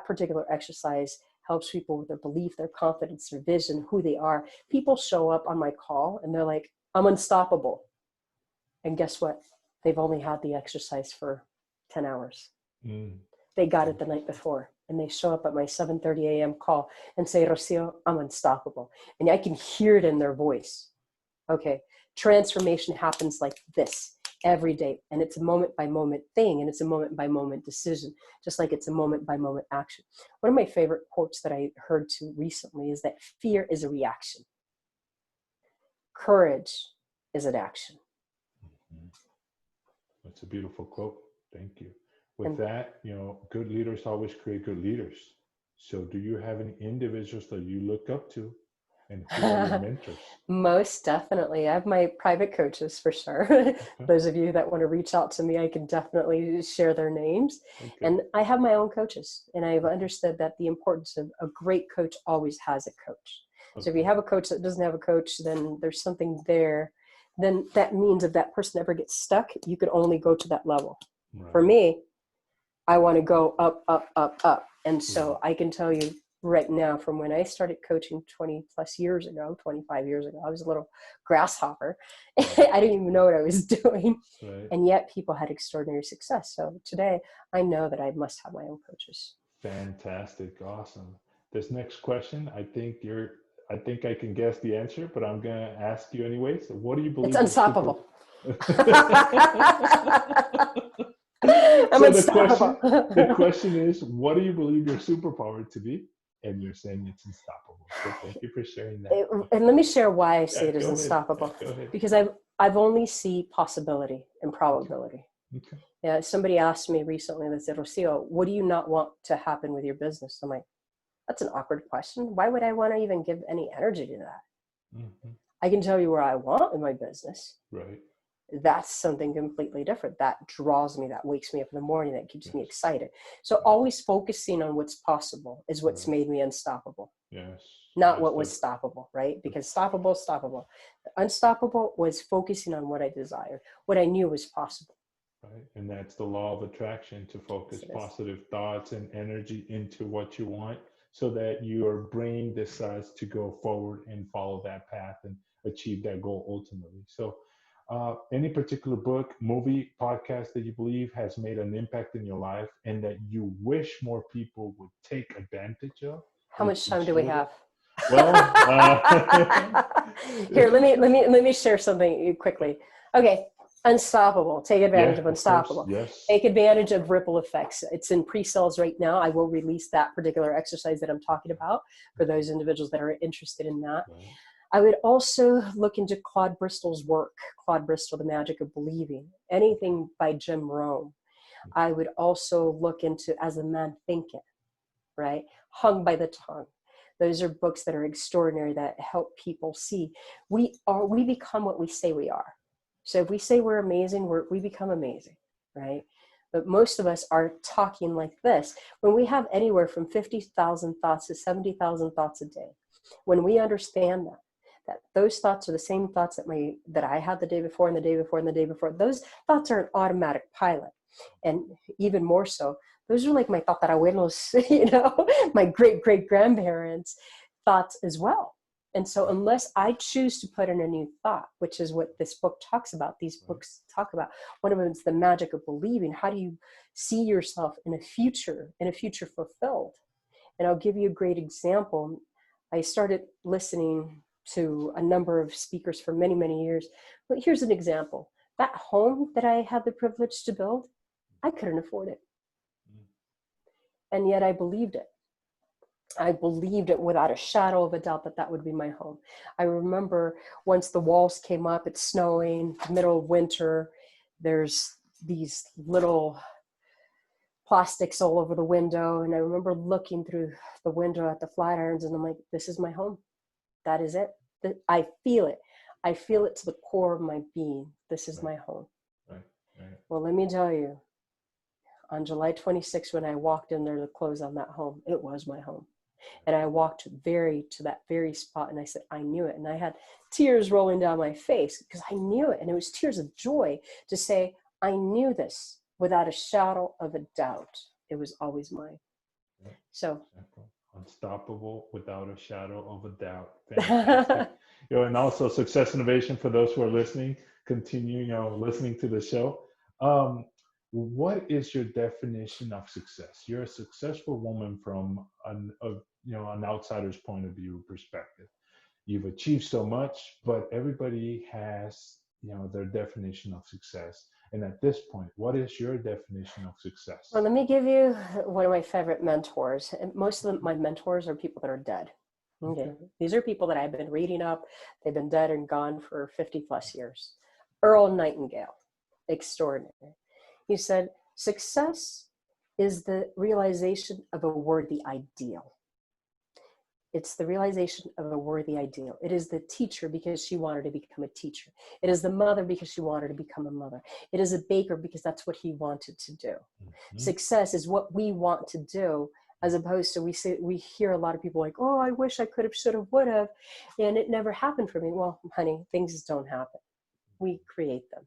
particular exercise helps people with their belief, their confidence, their vision, who they are. People show up on my call and they're like, I'm unstoppable. And guess what? They've only had the exercise for 10 hours. They got it the night before. And they show up at my 7:30 a.m. call and say, Rocio, I'm unstoppable. And I can hear it in their voice. Okay, transformation happens like this every day. And it's a moment by moment thing. And it's a moment by moment decision, just like it's a moment by moment action. One of my favorite quotes that I heard too recently is that fear is a reaction. Courage is an action. That's a beautiful quote. Thank you. With And that, good leaders always create good leaders. So, do you have any individuals that you look up to, and who are your mentors? most definitely. I have my private coaches for sure. Okay. Those of you that want to reach out to me, I can definitely share their names. Okay. And I have my own coaches. And I've understood that the importance of a great coach always has a coach. So if you Okay. have a coach that doesn't have a coach, then there's something there. Then that means if that person ever gets stuck, you could only go to that level. For Right. me, I want to go up, up, up, up. And so Right. I can tell you right now, from when I started coaching 20 plus years ago, 25 years ago, I was a little grasshopper. I didn't even know what I was doing. Right. And yet people had extraordinary success. So today I know that I must have my own coaches. Fantastic. Awesome. This next question, I think I can guess the answer, but I'm gonna ask you anyways. What do you It's believe your super? unstoppable. I'm So unstoppable. the question is, what do you believe your superpower to be? And you're saying it's unstoppable. So thank you for sharing that. And let me share why I say Yeah, it is go ahead. Yeah, unstoppable. go ahead. Because I've only see possibility and Okay. probability. Okay. Yeah, somebody asked me recently, they said, Rocio, what do you not want to happen with your business? I'm like, that's an awkward question. Why would I want to even give any energy to that? Hmm. I can tell you where I want in my business. Right. That's something completely different. That draws me, that wakes me up in the morning, that keeps Yes. me excited. So Yes. always focusing on what's possible is what's Right. made me unstoppable. Yes. Not Yes. what was stoppable, right? Because stoppable. Unstoppable was focusing on what I desired, what I knew was possible. Right. And that's the law of attraction, to focus Yes, it is. positive thoughts and energy into what you want so that your brain decides to go forward and follow that path and achieve that goal ultimately. So, any particular book, movie, podcast that you believe has made an impact in your life and that you wish more people would take advantage of, How that you much can time do we share with us? have? Well, Here, let me share something quickly. Okay, unstoppable. Take advantage yeah, of of course. unstoppable. Yes. Take advantage of ripple effects. It's in pre-sales right now. I will release that particular exercise that I'm talking about for those individuals that are interested in that. Right. I would also look into Claude Bristol's work, Claude Bristol, The Magic of Believing, anything by Jim Rohn. I would also look into As a Man Thinketh, right? Hung by the Tongue. Those are books that are extraordinary that help people see we become what we say we are. So if we say we're amazing, we become amazing, right? But most of us are talking like this. When we have anywhere from 50,000 thoughts to 70,000 thoughts a day, when we understand that those thoughts are the same thoughts that I had the day before and the day before and the day before, those thoughts are an automatic pilot. And even more so, Those are like my tatarabuelos, you know, my great-great-grandparents' thoughts as well. And so unless I choose to put in a new thought, which is what this book talks about, these books talk about, one of them is the magic of believing. How do you see yourself in a future fulfilled? And I'll give you a great example. I started listening to a number of speakers for many, many years. But here's an example. That home that I had the privilege to build, I couldn't afford it. And yet I believed it. I believed it without a shadow of a doubt that that would be my home. I remember once the walls came up, it's snowing, middle of winter, there's these little plastics all over the window. And I remember looking through the window at the flat irons and I'm like, this is my home. That is it. I feel it. I feel it to the core of my being. This is my home. Right. Well, let me tell you, on July 26th, when I walked in there to close on that home, it was my home. And I walked to that very spot and I said, I knew it. And I had tears rolling down my face because I knew it. And it was tears of joy to say, I knew this without a shadow of a doubt. It was always mine. Yeah. So unstoppable without a shadow of a doubt. Fantastic. And also Success Innovation for those who are listening, continue, listening to the show. What is your definition of success? You're a successful woman from an outsider's point of view perspective. You've achieved so much, but everybody has, their definition of success. And at this point, what is your definition of success? Well, let me give you one of my favorite mentors. And most of my mentors are people that are dead. Okay. These are people that I've been reading up. They've been dead and gone for 50 plus years. Earl Nightingale, extraordinary. He said, success is the realization of a worthy ideal. It's the realization of a worthy ideal. It is the teacher because she wanted to become a teacher. It is the mother because she wanted to become a mother. It is a baker because that's what he wanted to do. Mm-hmm. Success is what we want to do, as opposed to we hear a lot of people like, oh, I wish I could have, should have, would have, and it never happened for me. Well, honey, things just don't happen. We create them.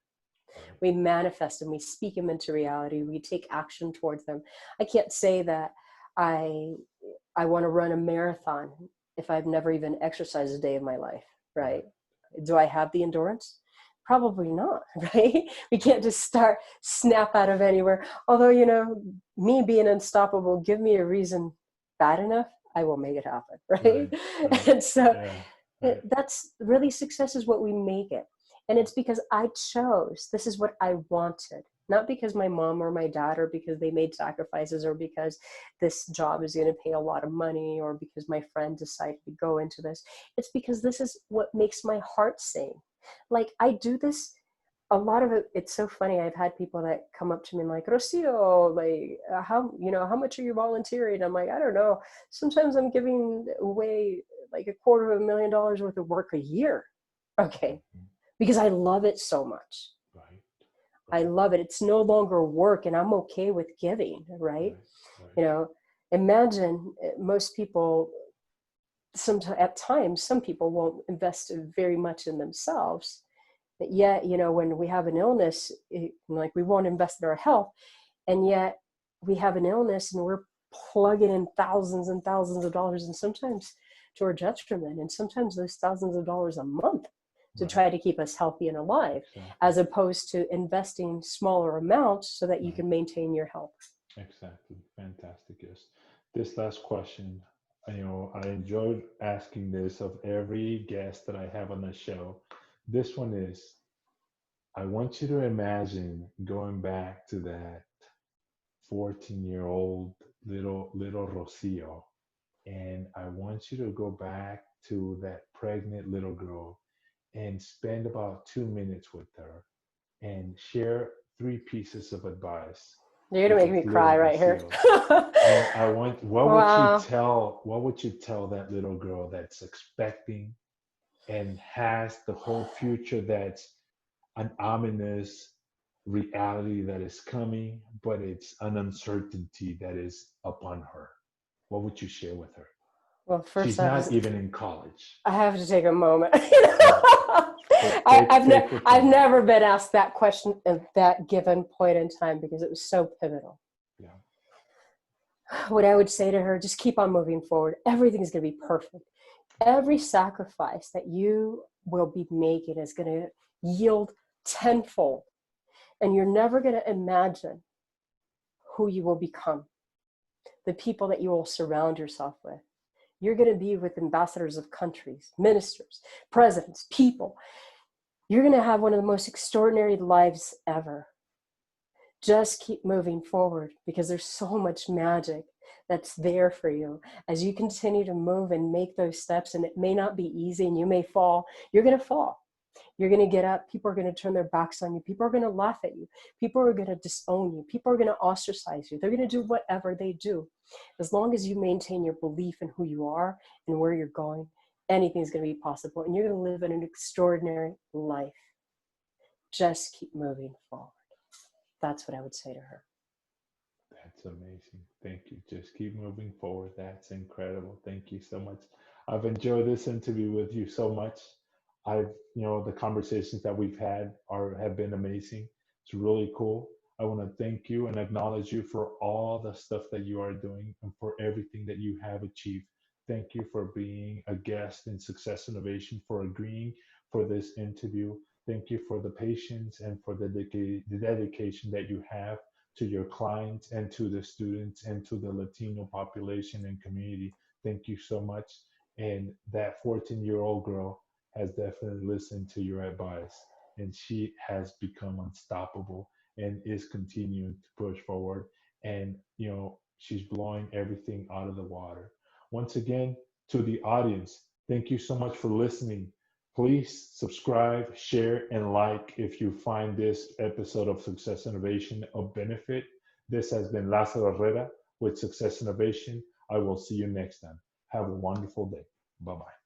We manifest them. We speak them into reality. We take action towards them. I can't say that I want to run a marathon if I've never even exercised a day in my life, right? Do I have the endurance? Probably not, right? We can't just snap out of anywhere. Although, me being unstoppable, give me a reason bad enough, I will make it happen, right? And so that's really, success is what we make it. And it's because I chose, this is what I wanted, not because my mom or my dad or because they made sacrifices or because this job is going to pay a lot of money or because my friend decided to go into this. It's because this is what makes my heart sing. Like I do this, a lot of it, it's so funny. I've had people that come up to me and like, Rocio, like how much are you volunteering? I'm like, I don't know. Sometimes I'm giving away like $250,000 worth of work a year. Okay. Because I love it so much. I love it. It's no longer work and I'm okay with giving, right? Imagine most people, at times, some people won't invest very much in themselves. But yet, when we have an illness, like we won't invest in our health. And yet we have an illness and we're plugging in thousands and thousands of dollars and sometimes to our detriment. And sometimes those thousands of dollars a month to try to keep us healthy and alive, as opposed to investing smaller amounts so that you can maintain your health. Exactly. Fantastic. Yes. This last question, I enjoyed asking this of every guest that I have on the show. This one is, I want you to imagine going back to that 14-year-old little Rocio, and I want you to go back to that pregnant little girl and spend about 2 minutes with her and share 3 pieces of advice. You're gonna make me cry right here. And I want, what would you tell that little girl that's expecting and has the whole future that's an ominous reality that is coming, but it's an uncertainty that is upon her? What would you share with her? Well, first, she's not even in college. I have to take a moment. I've never been asked that question at that given point in time because it was so pivotal. Yeah. What I would say to her, just keep on moving forward. Everything's going to be perfect. Every sacrifice that you will be making is going to yield tenfold. And you're never going to imagine who you will become, the people that you will surround yourself with. You're going to be with ambassadors of countries, ministers, presidents, people. You're going to have one of the most extraordinary lives ever. Just keep moving forward, because there's so much magic that's there for you as you continue to move and make those steps. And it may not be easy, and you may fall. You're going to fall. You're going to get up. People are going to turn their backs on you. People are going to laugh at you. People are going to disown you. People are going to ostracize you. They're going to do whatever they do. As long as you maintain your belief in who you are and where you're going, anything's going to be possible. And you're going to live in an extraordinary life. Just keep moving forward. That's what I would say to her. That's amazing. Thank you. Just keep moving forward. That's incredible. Thank you so much. I've enjoyed this interview with you so much. The conversations that we've had have been amazing. It's really cool. I want to thank you and acknowledge you for all the stuff that you are doing and for everything that you have achieved. Thank you for being a guest in Success Innovation, for agreeing for this interview. Thank you for the patience and for the dedication that you have to your clients and to the students and to the Latino population and community. Thank you so much. And that 14-year-old girl has definitely listened to your advice, and she has become unstoppable and is continuing to push forward. And, she's blowing everything out of the water. Once again, to the audience, thank you so much for listening. Please subscribe, share, and like if you find this episode of Success Innovation of benefit. This has been Lázaro Herrera with Success Innovation. I will see you next time. Have a wonderful day. Bye-bye.